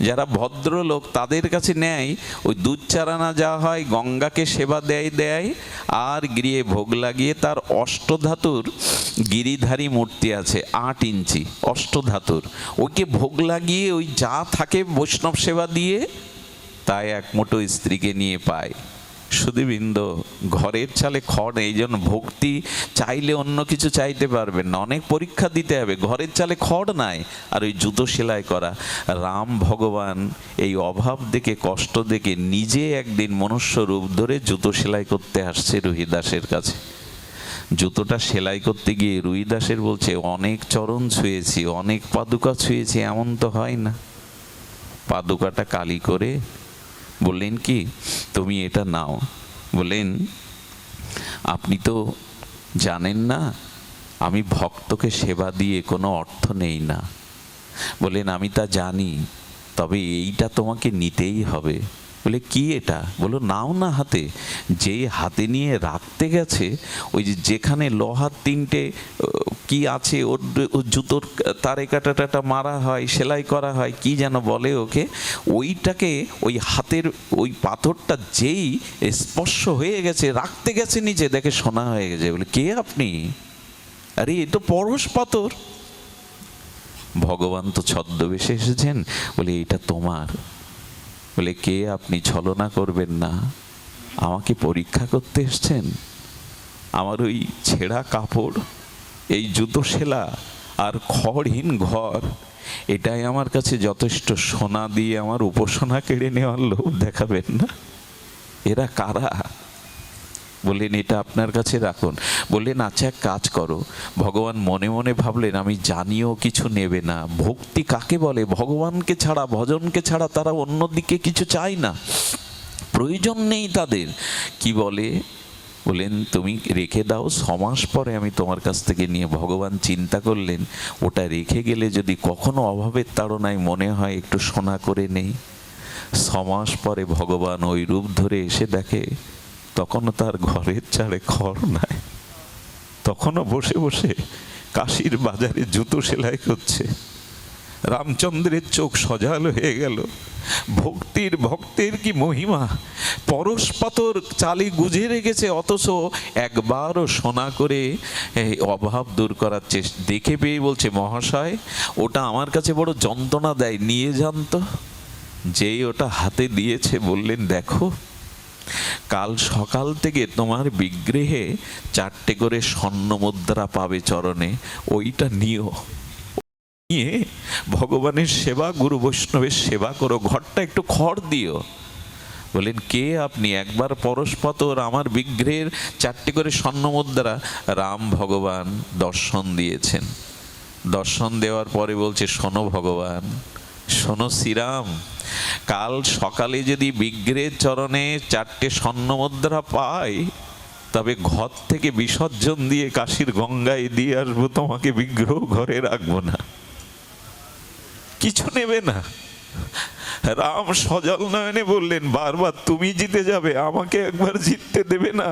যারা ভদ্রলোক তাদের কাছে নেয় ওই দুধ চারানা যা হয়, গঙ্গাকে সেবা দেয় আর গৃহে ভোগ লাগিয়ে তার অষ্টধাতুর গিরিধারী মূর্তি আছে 8 ইঞ্চি অষ্টধাতুর, ওকে ভোগ লাগিয়ে ওই যা থাকে বৈষ্ণব সেবা দিয়ে তাই এক মুঠো স্ত্রীকে নিয়ে পায়। সুধীবৃন্দ, ঘরের চালে খড় নেই, এই জন্য ভক্তি চাইলে অন্য কিছু চাইতে পারবেন না, অনেক পরীক্ষা দিতে হবে। ঘরের চালে খড় নাই, আর ওই জুতো সেলাই করা। রাম ভগবান এই অভাব দেখে, কষ্ট দেখে নিজে একদিন মনুষ্য রূপ ধরে জুতো সেলাই করতে আসছে রুহিদাসের কাছে। জুতোটা সেলাই করতে গিয়ে রুহিদাসের বলছে, অনেক চরণ ছুঁয়েছি, অনেক পাদুকা ছুঁয়েছি, এমন তো হয় না। পাদুকাটা কালি করে বললেন কি, তুমি এটা নাও। বললেন, আপনি তো জানেন না আমি ভক্তকে সেবা দিয়ে কোনো অর্থ নেই না। বললেন, আমি তা জানি, তবে এইটা তোমাকে নিতেই হবে। বলে, কি এটা? বলো, নাও না হাতে। যেই হাতে নিয়ে রাখতে গেছে, ওই যেখানে লোহার 3টে কি আছে, ওর জুতোর তারে কাটাটা মারা হয়, সেলাই করা হয়, কি যেন বলে ওকে, ওইটাকে ওই হাতের ওই পাথরটা যেই স্পর্শ হয়ে গেছে, রাখতে গেছে নিচে, দেখে সোনা হয়ে গেছে। বলে, কে আপনি? আরে এ তো পরশ পাথর। ভগবান তো ছদ্মবেশে এসেছেন। বলে, এটা তোমার। বলে, কে আপনি? ছলনা করবেন না, আমাকে পরীক্ষা করতে এসছেন? আমার ওই ছেঁড়া কাপড়, এই জুতো সেলা আর খড়হীন ঘর, এটাই আমার কাছে যথেষ্ট। সোনা দিয়ে আমার উপাসনা কেড়ে নেওয়ার লোভ দেখাবেন না। এরা কারা? বললেন এটা আপনার কাছে রাখুন। বললেন আচ্ছা এক কাজ করো। ভগবান মনে মনে ভাবলেন আমি জানিও কিছু নেবে না। ভক্তি কাকে বলে? ভগবানকে ছাড়া, ভজনকে ছাড়া তারা অন্যদিকে কিছু চায় না, প্রয়োজন নেই তাদের। কি বলে? বলেন তুমি রেখে দাও, 6 মাস পরে আমি তোমার কাছ থেকে নিয়ে। ভগবান চিন্তা করলেন ওটা রেখে গেলে যদি কখনো অভাবের তাড়নায় মনে হয় একটু সোনা করে নেই। 6 মাস পরে ভগবান ওই রূপ ধরে এসে দেখে তখনও তার ঘরের চারে খড় নাই, তখনও বসে বসে কাশীর বাজারে জুতো সেলাই করছে। রামচন্দ্রের চোখ সজাল হয়ে গেল। ভক্তির ভক্তের কি মহিমা! পরশ পাথর চালি গুজে রেখেছে, অথচ একবারও সোনা করে অভাব দূর করার চেষ্টা। দেখে পেয়ে বলছে মহাশয় ওটা আমার কাছে বড় যন্ত্রণা দেয়, নিয়ে যান তো। যেই ওটা হাতে দিয়েছে বললেন দেখো কাল সকাল থেকে তোমার বিগ্রহে 4টে করে স্বর্ণ মুদ্রা পাবে চরণে, ওইটা নিও, নিয়ে ভগবানের সেবা, গুরু বৈষ্ণবের সেবা করো, ঘরটা একটু খড় দিও। বলেন কে আপনি? একবার পরশপাতর আমার বিগ্রহের 4টে করে স্বর্ণ মুদ্রা। রাম ভগবান দর্শন দিয়েছেন। দর্শন দেওয়ার পরে বলছে শোনো ভগবান, শোনো শ্রীরাম, কাল সকালে যদি বিগ্রহের চরণে 4টে স্বর্ণ মুদ্রা পাই তবে ঘর থেকে বিসর্জন দিয়ে কাশীর গঙ্গায় দিয়ে আসবো, তোমাকে বিগ্রহ ঘরে রাখবো না, কিছু নেবে না। রাম সজল নয়নে বললেন বারবার তুমি জিতে যাবে, আমাকে একবার জিততে দেবে না?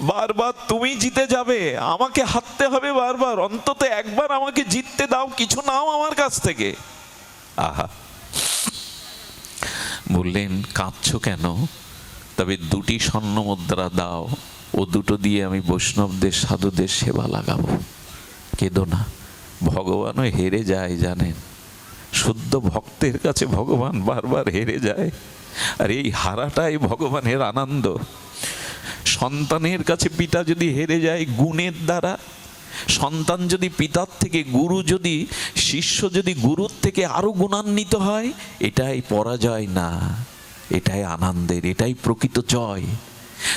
বারবার তুমি জিতে যাবে, আমাকে হারতে হবে বারবার, অন্তত একবার আমাকে জিততে দাও, কিছু নাও আমার কাছ থেকে। আহা! বললেন কাঁদছো কেন? তবে 2টি স্বর্ণ মুদ্রা দাও, ও দুটো দিয়ে আমি বৈষ্ণবদের সাধুদের সেবা লাগাবো। কেঁদো না। ভগবানও হেরে যায় জানেন, শুদ্ধ ভক্তের কাছে ভগবান বারবার হেরে যায়। আর এই হারাটাই ভগবানের আনন্দ। সন্তানের কাছে পিতা যদি হেরে যায় গুণের দ্বারা, সন্তান যদি পিতার থেকে, গুরু যদি, শিষ্য যদি গুরুর থেকে আরো গুণান্বিত হয়, এটাই পরাজয় না, এটাই আনন্দের, এটাই প্রকৃত জয়।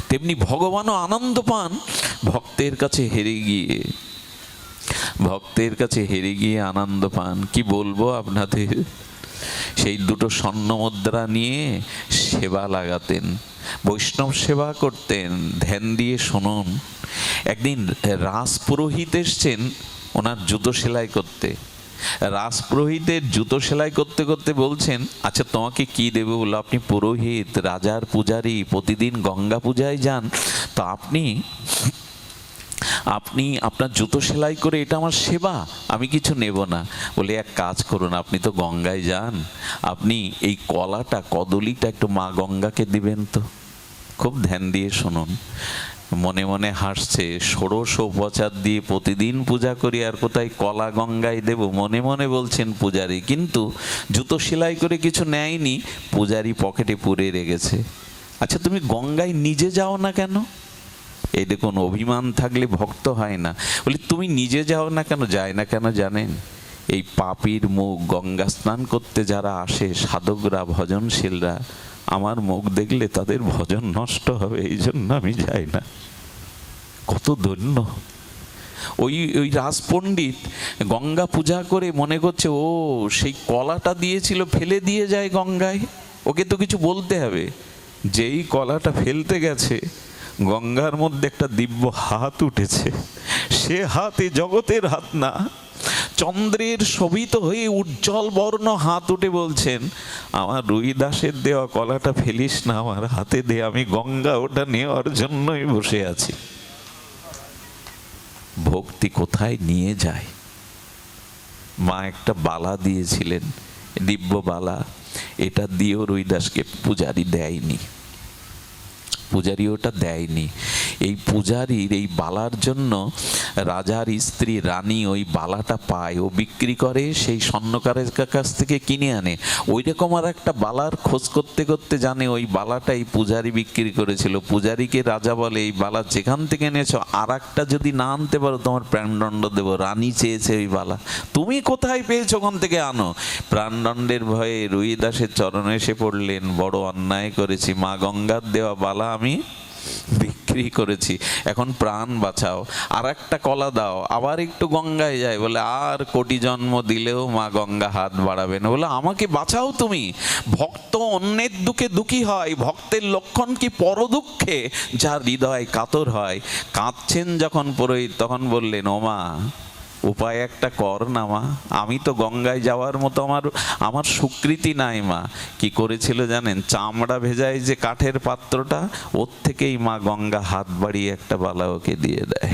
তেমনি ভগবানও আনন্দ পান ভক্তের কাছে হেরে গিয়ে, ভক্তের কাছে হেরে গিয়ে আনন্দ পান। কি বলবো আপনাদের, সেই 2টো স্বর্ণ মুদ্রা নিয়ে সেবা লাগাতেন, বৈষ্ণব সেবা করতেন। ধ্যান দিয়ে শুনুন, একদিন রাজপুরোহিত এসছেন ওনার জুতো সেলাই করতে। রাজপুরোহিতের জুতো সেলাই করতে করতে বলছেন আচ্ছা তোমাকে কি দেবো? বলো আপনি পুরোহিত, রাজার পূজারী, প্রতিদিন গঙ্গা পূজায় যান, তো আপনি আপনার জুতো সেলাই করে এটা আমার সেবা, আমি কিছু নেব না। বলে এক কাজ করুন, আপনি তো গঙ্গায় যান, আপনি এই কলাটা, কদলীটা একটু মা গঙ্গাকে দিবেন তো। খুব ধ্যান দিয়ে শুনুন, মনে মনে হাসছে, ষোড়শ উপচার দিয়ে প্রতিদিন পূজা করি আর কোথায় কলা গঙ্গায় দেব, মনে মনে বলছেন পূজারী। কিন্তু জুতো সেলাই করে কিছু নেয়নি, পূজারী পকেটে পুরে রেখেছে। আচ্ছা তুমি গঙ্গায় নিজে যাও না কেন? এই দেখুন অভিমান থাকলে ভক্ত হয় না। বলি তুমি নিজে যাও না কেন? যায় না কেন জানেন? এই পাপীর মুখ, গঙ্গা স্নান করতে যারা আসে সাধকরা, ভজনশীলরা, আমার মুখ দেখলে তাদের ভজন নষ্ট হবে, এই জন্য আমি যাই না। কত ধন্য! ওই রাজপণ্ডিত গঙ্গা পূজা করে মনে করছে ও সেই কলাটা দিয়েছিল ফেলে দিয়ে যায় গঙ্গায়, ওকে তো কিছু বলতে হবে। যেই কলাটা ফেলতে গেছে গঙ্গার মধ্যে একটা দিব্য হাত উঠেছে। সে হাতে জগতের হাত না, চন্দ্রের শোভিত হয়ে উজ্জ্বল বর্ণ হাত উঠে বলছেন আমার রুইদাসের দেওয়া কলাটা ফেলিস না, আমার হাতে দে, আমি গঙ্গা ওটা নেওয়ার জন্যই বসে আছি। ভক্তি কোথায় নিয়ে যায়! মা একটা বালা দিয়েছিলেন, দিব্য বালা, এটা দিয়েও রুইদাসকে পূজারি দেয়নি, পূজারি ওটা দেয়নি। এই পূজারীর এই বালার জন্য রাজার স্ত্রী রানী ওই বালাটা পায়, ও বিক্রি করে, সেই স্বর্ণকারের কাছ থেকে কিনে আনে। ওই রকম আর একটা বালার খোঁজ করতে করতে জানে ওই বালাটাই পূজারী বিক্রি করেছিল। পূজারীকে রাজা বলে, এই বালা যেখান থেকে এনেছো আর একটা যদি না আনতে পারো তোমার প্রাণদণ্ড দেবো। রানী চেয়েছে ওই বালা, তুমি কোথায় পেয়েছো, ওখান থেকে আনো। প্রাণদণ্ডের ভয়ে রুইদাসের চরণে এসে পড়লেন, বড় অন্যায় করেছি, মা গঙ্গার দেওয়া বালা আমি বিক্রি করেছি, এখন প্রাণ বাঁচাও, আর একটা কলা দাও। আবার একটু গঙ্গায় যায়, বলে আর কোটি জন্ম দিলেও মা গঙ্গা হাত বাড়াবে না। বলে আমাকে বাঁচাও তুমি। ভক্ত অন্যের দুঃখে দুঃখী হয়, ভক্তের লক্ষণ কি পর দুঃখে যার হৃদয় কাতর হয়। কাঁদছেন যখন পুরোহিত, তখন বললেন, ও মা উপায় একটা কর না মা, আমি তো গঙ্গায় যাওয়ার মতো আমার স্বীকৃতি নাই মা। কি করেছিল জানেন? চামড়া ভেজায় যে কাঠের পাত্রটা, ওর থেকেই মা গঙ্গা হাত বাড়িয়ে একটা বালা ওকে দিয়ে দেয়।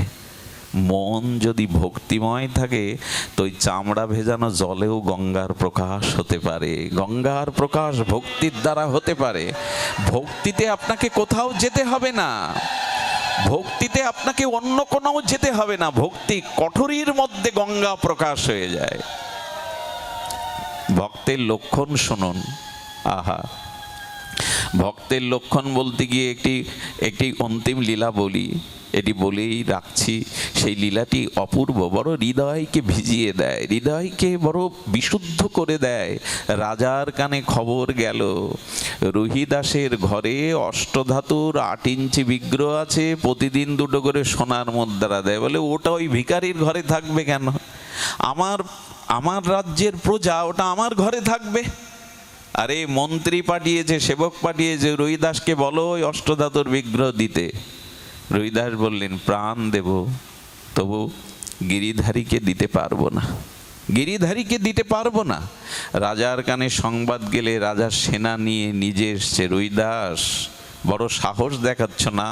মন যদি ভক্তিময় থাকে তো ওই চামড়া ভেজানো জলেও গঙ্গার প্রকাশ হতে পারে। গঙ্গার প্রকাশ ভক্তির দ্বারা হতে পারে। ভক্তিতে আপনাকে কোথাও যেতে হবে না, ভক্তিতে আপনাকে অন্য কোথাও যেতে হবে না। ভক্তি কঠোরীর মধ্যে গঙ্গা প্রকাশ হয়ে যায়। ভক্তের লক্ষণ শুনুন। আহা, ভক্তের লক্ষণ বলতে গিয়ে একটি অন্তিম লীলা বলি, এটি বলেই রাখছি। সেই লীলাটি অপূর্ব, বড় হৃদয়কে ভিজিয়ে দেয়, হৃদয়কে বড় বিশুদ্ধ করে দেয়। রাজার কানে খবর গেল, রুহিদাসের ঘরে অষ্টধাতুর 8 ইঞ্চি বিগ্রহ আছে, প্রতিদিন 2টো করে সোনার মুদ্রা দেয়। বলে ওটা ওই ভিখারির ঘরে থাকবে কেন? আমার রাজ্যের প্রজা, ওটা আমার ঘরে থাকবে। আরে মন্ত্রী পাঠিয়েছে, সেবক পাঠিয়েছে, রুহিদাসকে বলো ওই অষ্টধাতুর বিগ্রহ দিতে। রুহিদাস বললেন, প্রাণ দেব, তবু গিরিধারীকে দিতে পারবো না, গিরিধারীকে দিতে পারবো না। রাজার কানে সংবাদ গেলে রাজার সেনা নিয়ে নিজে এসছে। রুহিদাস, বড় সাহস দেখাচ্ছ না,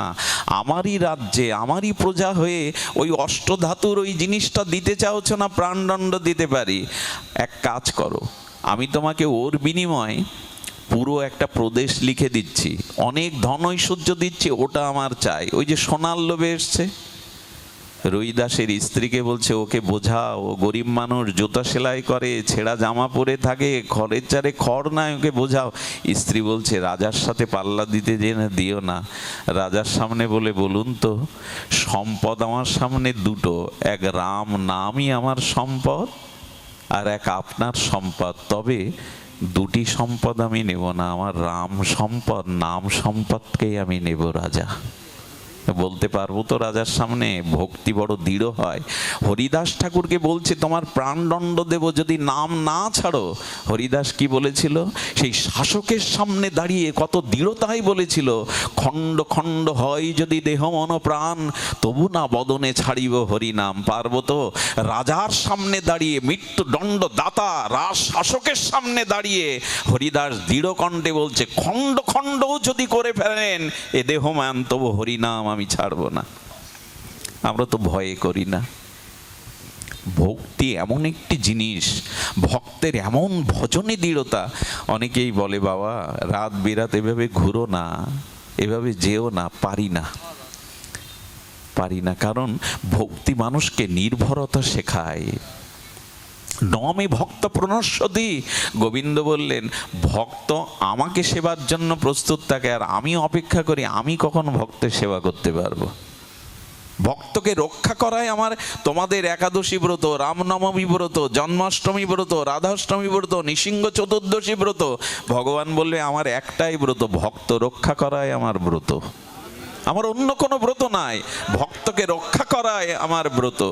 আমারই রাজ্যে আমারই প্রজা হয়ে ওই অষ্টধাতুর ওই জিনিসটা দিতে চাওছ না? প্রাণদণ্ড দিতে পারি। এক কাজ করো, আমি তোমাকে ওর বিনিময়ে পুরো একটা প্রদেশ লিখে দিচ্ছি, অনেক ধন ঐশ্বর্য দিচ্ছি, ওটা আমার চাই। ওই যে সোনার লোভে এসছে। রুইদাসের স্ত্রীকে বলছে, ওকে বোঝাও, ও গরিব মানুষ, জুতা সেলাই করে, ছেঁড়া জামা পরে থাকে, খড়ের চারে খড় নাই, ওকে বোঝাও। স্ত্রী বলছে, রাজার সাথে পাল্লা দিতে দিও না। রাজার সামনে বলে, বলুন তো, সম্পদ আমার সামনে 2টো, এক রাম নামই আমার সম্পদ, আর এক আপনার সম্পদ। তবে 2টি সম্পদ আমি নেব না, আমার রাম সম্পদ, নাম সম্পদকেই আমি নেব রাজা। বলতে পারবো তো রাজার সামনে? ভক্তি বড় দৃঢ় হয়। হরিদাস ঠাকুরকে বলছে, তোমার প্রাণদণ্ড দেব যদি নাম না ছাড়ো। হরিদাস কি বলেছিল? সেই শাসকের সামনে দাঁড়িয়ে কত দৃঢ়তাই বলেছিল, খণ্ড খণ্ড হয় যদি দেহ মন প্রাণ, তবু না বদনে ছাড়িব হরিনাম। পারবো তো? রাজার সামনে দাঁড়িয়ে, মৃত্যুদণ্ড দাতা রাজ শাসকের সামনে দাঁড়িয়ে হরিদাস দৃঢ় কণ্ঠে বলছে, খণ্ড খণ্ডও যদি করে ফেলেন এ দেহ মান, তবু হরিনাম আমি ছাড়বো না। আমরা তো ভয়ে করি না। ভক্তি এমন একটি জিনিস, ভক্তের এমন ভজনে দৃঢ়তা। অনেকেই বলে, বাবা রাত বিরাত এভাবে ঘুরো না, এভাবে যেও না। পারি না, কারণ ভক্তি মানুষকে নির্ভরতা শেখায়। নমে ভক্ত প্রণশ্যতি। গোবিন্দ বললেন, ভক্ত আমাকে সেবার জন্য প্রস্তুত থাকে, আর আমি অপেক্ষা করি আমি কখন ভক্তের সেবা করতে পারবো। ভক্তকে রক্ষা করাই আমার তোমাদের একাদশী ব্রত, রামনবমী ব্রত, জন্মাষ্টমী ব্রত, রাধাষ্টমী ব্রত, নৃসিংহ চতুর্দশী ব্রত। ভগবান বললে, আমার একটাই ব্রত, ভক্ত রক্ষা করাই আমার ব্রত, আমার অন্য কোনো ব্রত নাই। ভক্তকে রক্ষা করাই আমার ব্রত।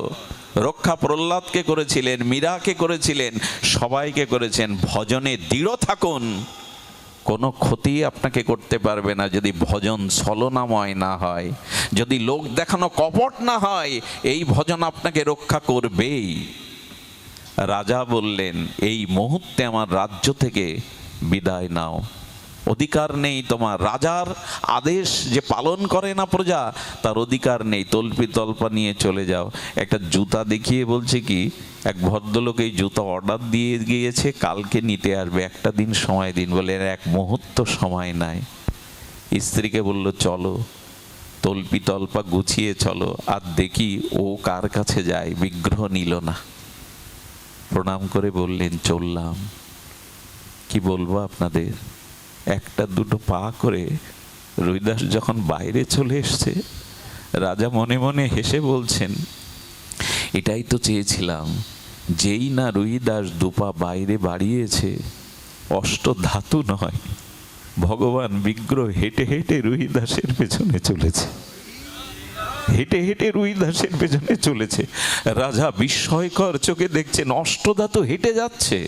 রক্ষা প্রহ্লাদকে করেছিলেন, মীরাকে করেছিলেন, সবাইকে করেছেন। ভজনে দৃঢ় থাকুন, কোনো ক্ষতি আপনাকে করতে পারবে না যদি ভজন ছলনাময় না হয়, যদি লোক দেখানো কপট না হয়। এই ভজন আপনাকে রক্ষা করবেই। রাজা বললেন, এই মুহূর্তে আমার রাজ্য থেকে বিদায় নাও, অধিকার নেই তোমার। রাজার আদেশ যে পালন করে না প্রজা, তার অধিকার নেই। তল্পি তল্পা নিয়ে চলে যাও। একটা জুতা দেখিয়ে বলছে কি, এক ভদ্রলোক এই জুতা অর্ডার দিয়ে গিয়েছে, কালকে নিতে আসবে, একটা দিন সময় দিন। বলে, এক মুহূর্ত সময় নাই। স্ত্রীকে বলল, চলো। তল্পি তল্পা গুছিয়ে চলো। আর দেখি ও কার কাছে যায়। বিগ্রহ নিল না, প্রণাম করে বললেন চললাম। কি বলবো আপনাদের, একটা দুটো পা করে রুইদাস যখন বাইরে চলে এসছে, রাজা মনে মনে হেসে বলছেন, এটাই তো চেয়েছিলাম। যেই না রুইদাস দুপা বাইরে বাড়িয়েছে, অষ্টধাতু নয়, ভগবান বিগ্রহ হেঁটে হেঁটে রুইদাসের পেছনে চলেছে, হেঁটে হেঁটে রুইদাসের পেছনে চলেছে। রাজা বিস্ময়কর চোখে দেখছেন অষ্টধাতু হেঁটে যাচ্ছে।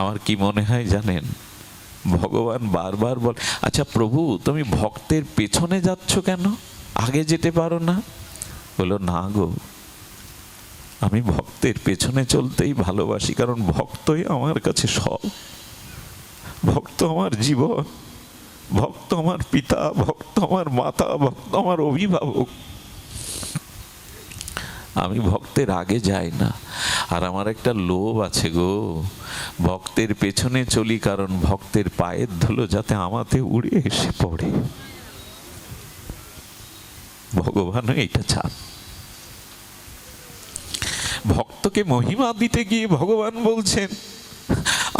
আমার কি মনে হয় জানেন, ভগবান বারবার বল, আচ্ছা প্রভু তুমি ভক্তের পেছনে যাচ্ছ কেন, আগে যেতে পারো না? বলো না গো, আমি ভক্তের পেছনে চলতেই ভালোবাসি, কারণ ভক্তই আমার কাছে সব। ভক্ত আমার জীবন, ভক্ত আমার পিতা, ভক্ত আমার মাতা, ভক্ত আমার অভিভাবক। আমি ভক্তের আগে যাই না। আর আমার একটা লোভ আছে গো, ভক্তের পেছনে চলি, কারণ ভক্তের পায়ের ধুলো যাতে আমাতে উড়ে এসে পড়ে। ভগবানও এটা চান। ভক্তকে মহিমা দিতে গিয়ে ভগবান বলছেন,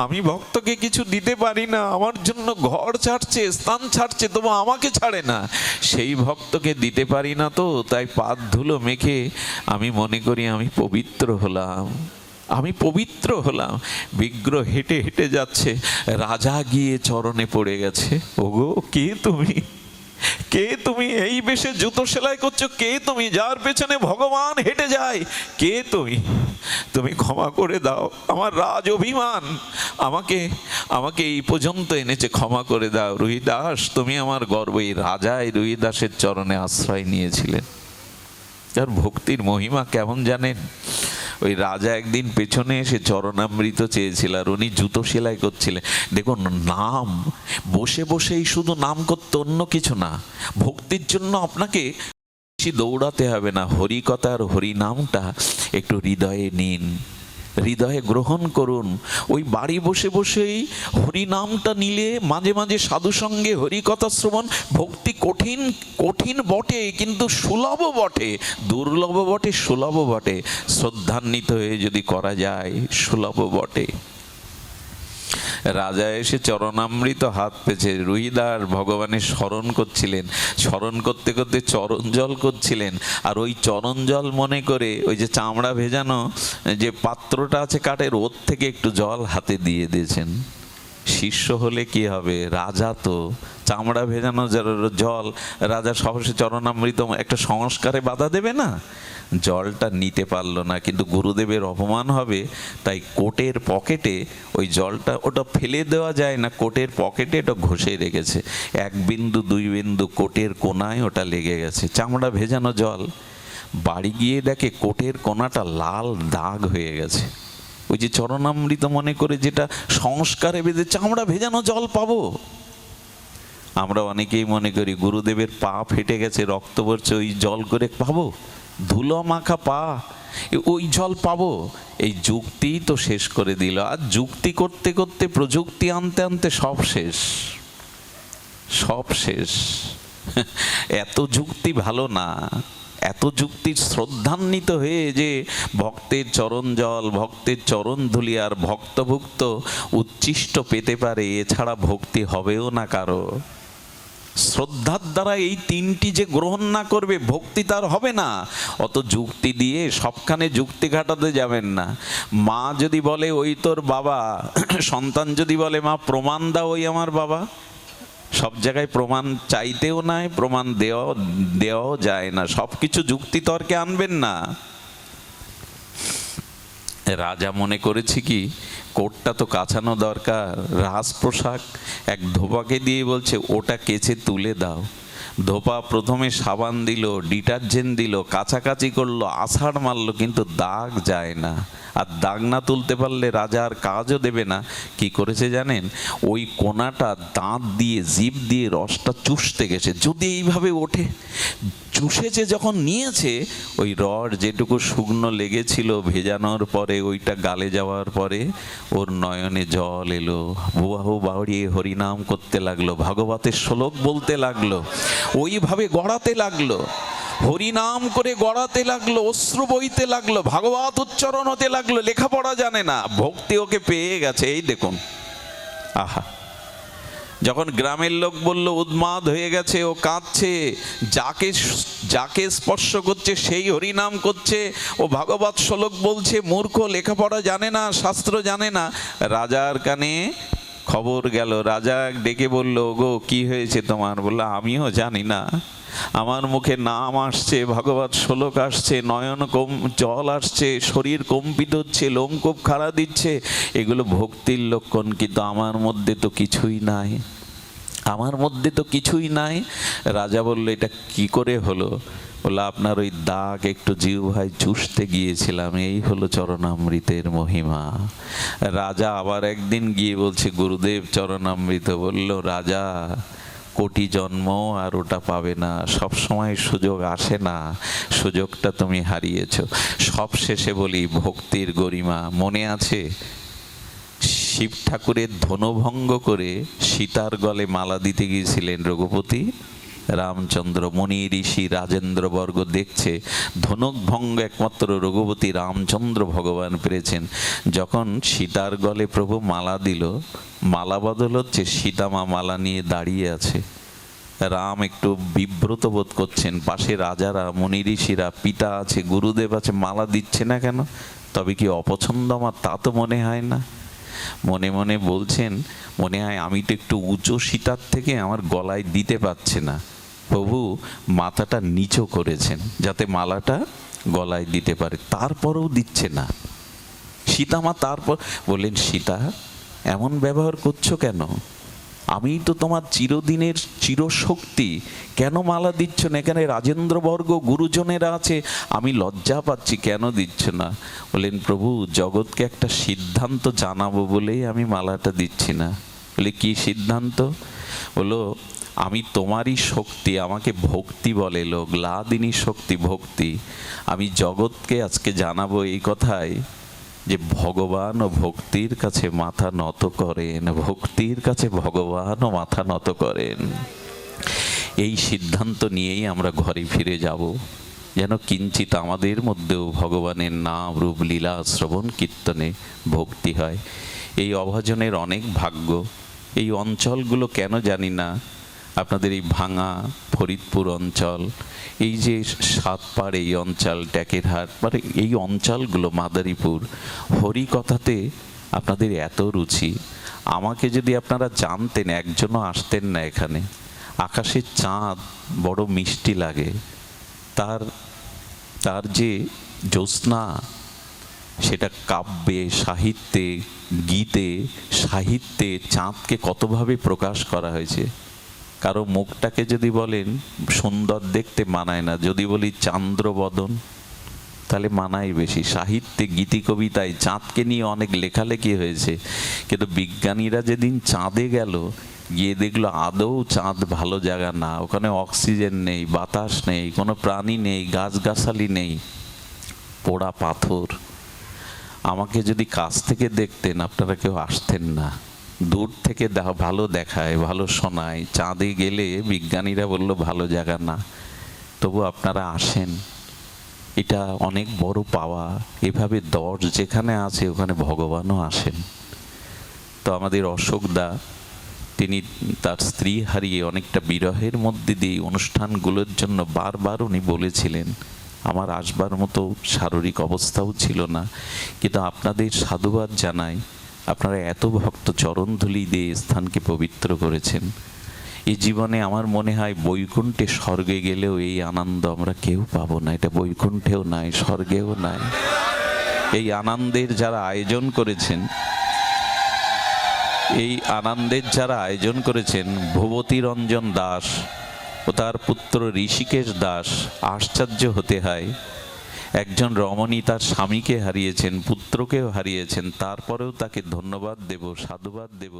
আমি ভক্তকে কিছু দিতে পারি না, আমার জন্য ঘর ছাড়ছে, স্থান ছাড়ছে, তবু আমাকে ছাড়ে না। সেই ভক্তকে দিতে পারি না, তো তাই পাদ ধুলো মেখে আমি মনে করি আমি পবিত্র হলাম, আমি পবিত্র হলাম। বিগ্রহ হেঁটে হেঁটে যাচ্ছে, রাজা গিয়ে চরণে পড়ে গেছে। ওগো কে তুমি, কে তুমি? এই বেশে জুতো সেলাই করছো, কে তুমি? যার পেছনে ভগবান হেঁটে যায়, কে তুমি? তুমি ক্ষমা করে দাও, আমার রাজ অভিমান আমাকে আমাকে এই পর্যন্ত এনেছে, ক্ষমা করে দাও। রুইদাস তুমি আমার গর্ব। এই রাজাই রুইদাসের চরণে আশ্রয় নিয়েছিলেন। আর ভক্তির মহিমা কেমন জানেন? ওই রাজা একদিন পেছনে এসে চরণামৃত চেয়েছিল, আর উনি জুতো সেলাই করছিলেন। দেখুন, নাম বসে বসেই শুধু নাম করতে, অন্য কিছু না। ভক্তির জন্য আপনাকে বেশি দৌড়াতে হবে না। হরিকথার হরি নামটা একটু হৃদয়ে নিন, হৃদয়ে গ্রহণ করুন। ওই বাড়ি বসে বসেই হরি নামটা নিলে, মাঝে মাঝে সাধু সঙ্গে হরিকথা শ্রবণ। ভক্তি কঠিন কঠিন বটে, কিন্তু সুলভ বটে। দুর্লভ বটে, সুলভ বটে। শ্রদ্ধান্বিত হয়ে যদি করা যায়, সুলভ বটে। রাজা এসে চরণামৃত হাত পেছে, রুইদাস ভগবানের স্মরণ করছিলেন, স্মরণ করতে করতে চরণ জল করছিলেন। আর ওই চরণ জল মনে করে ওই যে চামড়া ভেজানো যে পাত্রটা আছে কাঠের, ওর থেকে একটু জল হাতে দিয়ে দিয়েছেন। শিষ্য হলে কি হবে, রাজা তো চামড়া ভেজানো জল, রাজা সহসে চরণামৃত একটা সংস্কারে বাধা দেবে না, জলটা নিতে পারলো না। কিন্তু গুরুদেবের অপমান হবে, তাই কোটের পকেটে ওই জলটা, ওটা ফেলে দেওয়া যায় না, কোটের পকেটে এটা ঘষে রেখেছে। এক বিন্দু দুই বিন্দু কোটের কোনায় ওটা লেগে গেছে, চামড়া ভেজানো জল। বাড়ি গিয়ে দেখে কোটের কোনাটা লাল দাগ হয়ে গেছে। ওই যে চরণামৃত মনে করে যেটা সংস্কারে বেঁধে চামড়া ভেজানো জল পাবো। আমরা অনেকেই মনে করি গুরুদেবের পা ফেটে গেছে, রক্ত পড়ছে, ওই জল করে পাবো, ধুলো মাখা পা, ওই জল পাবো। এই যুক্তি তো শেষ করে দিল। আর যুক্তি করতে করতে, প্রযুক্তি আনতে আনতে সব শেষ, সব শেষ। এত যুক্তি ভালো না, এত যুক্তির শ্রদ্ধান্বিত হয়ে যে ভক্তের চরণ জল, ভক্তের চরণ ধুলি আর ভক্তভুক্ত উচ্ছিষ্ট পেতে পারে, এছাড়া ভক্তি হবেও না কারো। শ্রদ্ধার দ্বারা এই তিনটি যে গ্রহণ না করবে, ভক্তি তার হবে না। অত যুক্তি দিয়ে সবখানে যুক্তি ঘাটাতে যাবেন না। মা যদি বলে ওই তোর বাবা, সন্তান যদি বলে মা প্রমাণ দাও ওই আমার বাবা, সব জায়গায় প্রমাণ চাইতেও নাই, প্রমাণ দেওয়াও যায় না। সব কিছু যুক্তি তর্কে আনবেন না। রাজা মনে করেছে কি, কোটটা তো কাচানো দরকার, রাজ পোশাক। এক ধোপাকে দিয়ে বলছে ওটা কেচে তুলে দাও। ধোপা প্রথমে সাবান দিল, ডিটারজেন্ট দিল, কাছাকাছি করলো, আষাঢ় মারলো, কিন্তু দাগ যায় না। আর দাগ না তুলতে পারলে রাজা আর কাজও দেবে না। কি করেছে জানেন, ওই কোনাটা দাঁত দিয়ে, জিভ দিয়ে রসটা চুষতে গেছে। যদি এইভাবে ওঠে, চুষেছে যখন নিয়েছে, ওই রড যেটুকু শুকনো লেগেছিল ভেজানোর পরে, ওইটা গালে যাওয়ার পরে ওর নয়নে জল এলো, বাহু বাড়িয়ে হরিনাম করতে লাগলো, ভাগবতের শ্লোক বলতে লাগলো, ওইভাবে গড়াতে লাগলো, হরিনাম করে গড়াতে লাগলো, অশ্রু বইতে লাগলো, ভাগবত উচ্চারণ হতে লাগলো। লেখাপড়া জানে না, ভক্তি ওকে পেয়ে গেছে। এই দেখুন, আহা, যখন গ্রামের লোক বলল উন্মাদ হয়ে গেছে, ও কাঁদছে, যাকে যাকে স্পর্শ করছে সেই হরিনাম করছে, ও ভাগবত শ্লোক বলছে, মূর্খ, লেখাপড়া জানে না, শাস্ত্র জানে না। রাজার কানে খবর গেল, রাজা ডেকে বলল, গো কি হয়েছে তোমার? বললো, আমিও জানি না, আমার মুখে নাম আসছে, ভাগবত শ্লোক আসছে, নয়ন জল আসছে, শরীর কম্পিত হচ্ছে, লোমকূপ খাড়া দিচ্ছে, এগুলো ভক্তির লক্ষণ, কিন্তু আমার মধ্যে তো কিছুই নাই, আমার মধ্যে তো কিছুই নাই। রাজা বলল, এটা কি করে হলো? বললো, আপনার ওই দাগ একটু জিহ্বায় চুষতে গিয়েছিলাম, এই হলো চরণামৃতের মহিমা। রাজা আবার একদিন গিয়ে বলছে, গুরুদেব চরণামৃত। বলল, রাজা, কোটি জন্ম আর ওটা পাবে না, সব সময় সুযোগ আসে না, সুযোগটা তুমি হারিয়েছ। সব শেষে বলি, ভক্তির গরিমা মনে আছে? শিব ঠাকুরের ধনুভঙ্গ করে সীতার গলে মালা দিতে গিয়েছিলেন রঘুপতি রামচন্দ্র। মুনি ঋষি রাজেন্দ্রবর্গ দেখছে, ধনুক ভঙ্গ একমাত্র রঘুপতি রামচন্দ্র ভগবান পেরেছেন। যখন সীতার গলে প্রভু মালা দিল, মালা বদল হচ্ছে, সীতামা মালা নিয়ে দাঁড়িয়ে আছে। রাম একটু বিব্রত বোধ করছেন, পাশে রাজারা, মুনি ঋষিরা, পিতা আছে, গুরুদেব আছে, মালা দিচ্ছে না কেন? তবে কি অপছন্দ আমার? তা তো মনে হয় না। মনে মনে বলছেন, মনে হয় আমি তো একটু উঁচু সীতার থেকে আমার গলায় দিতে পারছে না, প্রভু মাথাটা নিচু করেছেন যাতে মালাটা গলায় দিতে পারে, তারপরেও দিচ্ছে না। সীতামা তারপর বললেন, সীতা এমন ব্যবহার করছো কেন? আমি তো তোমার চিরদিনের চিরশক্তি, কেন মালা দিচ্ছ না? এখানে রাজেন্দ্রবর্গ গুরুজনেরা আছে, আমি লজ্জা পাচ্ছি, কেন দিচ্ছ না? বললেন, প্রভু জগৎকে একটা সিদ্ধান্ত জানাবো বলেই আমি মালাটা দিচ্ছি না। বলে, কি সিদ্ধান্ত? বলো, আমি তোমারই শক্তি, আমাকে ভক্তি বলে লোক, লাদিনী শক্তি ভক্তি, আমি জগৎকে আজকে জানাবো এই কথাই যে ভগবান ও ভক্তির কাছে মাথা নত করেন, ভক্তির কাছে ভগবানও মাথা নত করেন। এই সিদ্ধান্ত নিয়েই আমরা ঘরে ফিরে যাব, যেন কিঞ্চিত আমাদের মধ্যেও ভগবানের নাম রূপ লীলা শ্রবণ কীর্তনে ভক্তি হয়। এই অভাজনের অনেক ভাগ্য। এই অঞ্চলগুলো কেন জানি না, আপনাদের এই ভাঙা ফরিদপুর অঞ্চল, এই যে সাতপাড় এই অঞ্চল, ট্যাকেরহাট, মানে এই অঞ্চলগুলো, মাদারীপুর, হরিকথাতে আপনাদের এত রুচি। আমাকে যদি আপনারা জানতেন, একজনও আসতেন না এখানে। আকাশের চাঁদ বড় মিষ্টি লাগে, তার যে জ্যোৎস্না, সেটা কাব্যে, সাহিত্যে, গীতে, সাহিত্যে চাঁদকে কতভাবে প্রকাশ করা হয়েছে। কারো মুখটাকে যদি বলেন সুন্দর দেখতে, মানায় না। যদি বলি চান্দ্রবদন, তাহলে মানায় বেশি। সাহিত্যে, গীতি, কবিতায় চাঁদকে নিয়ে অনেক লেখালেখি হয়েছে, কিন্তু বিজ্ঞানীরা যেদিন চাঁদে গেল, গিয়ে দেখলো আদৌ চাঁদ ভালো জায়গা না। ওখানে অক্সিজেন নেই, বাতাস নেই, কোনো প্রাণী নেই, গাছগাছালি নেই, পোড়া পাথর। আমাকে যদি কাছ থেকে দেখতেন, আপনারা কেউ আসতেন না। দূর থেকে ভালো দেখায়, ভালো শোনায়, চাঁদে গেলে বিজ্ঞানীরা বলল ভালো জায়গা না, তবু আপনারা আসেন, এটা অনেক বড় পাওয়া। এভাবে দশ যেখানে আছে ওখানে ভগবানও আসেন। তো আমাদের অশোকদা, তিনি তার স্ত্রী হারিয়ে অনেকটা বিরহের মধ্যে দিয়ে অনুষ্ঠানগুলোর জন্য বারবার উনি বলেছিলেন, আমার আসবার মতো শারীরিক অবস্থাও ছিল না, কিন্তু আপনাদের সাধুবাদ জানাই, আপনারা এত ভক্ত চরণধুলি দিয়ে স্থানকে পবিত্র করেছেন। এই জীবনে আমার মনে হয় বৈকুণ্ঠে, স্বর্গে গেলেও এই আনন্দ আমরা কেউ পাবো না। এটা বৈকুণ্ঠেও নাই, স্বর্গেও নাই। এই আনন্দের যারা আয়োজন করেছেন, এই আনন্দের যারা আয়োজন করেছেন, ভূবতী রঞ্জন দাস ও তার পুত্র ঋষিকেশ দাস, আশ্চর্য হতে হয়। একজন রমণী তার স্বামীকে হারিয়েছেন, পুত্রকেও হারিয়েছেন, তারপরেও তাকে ধন্যবাদ দেব, সাধুবাদ দেব।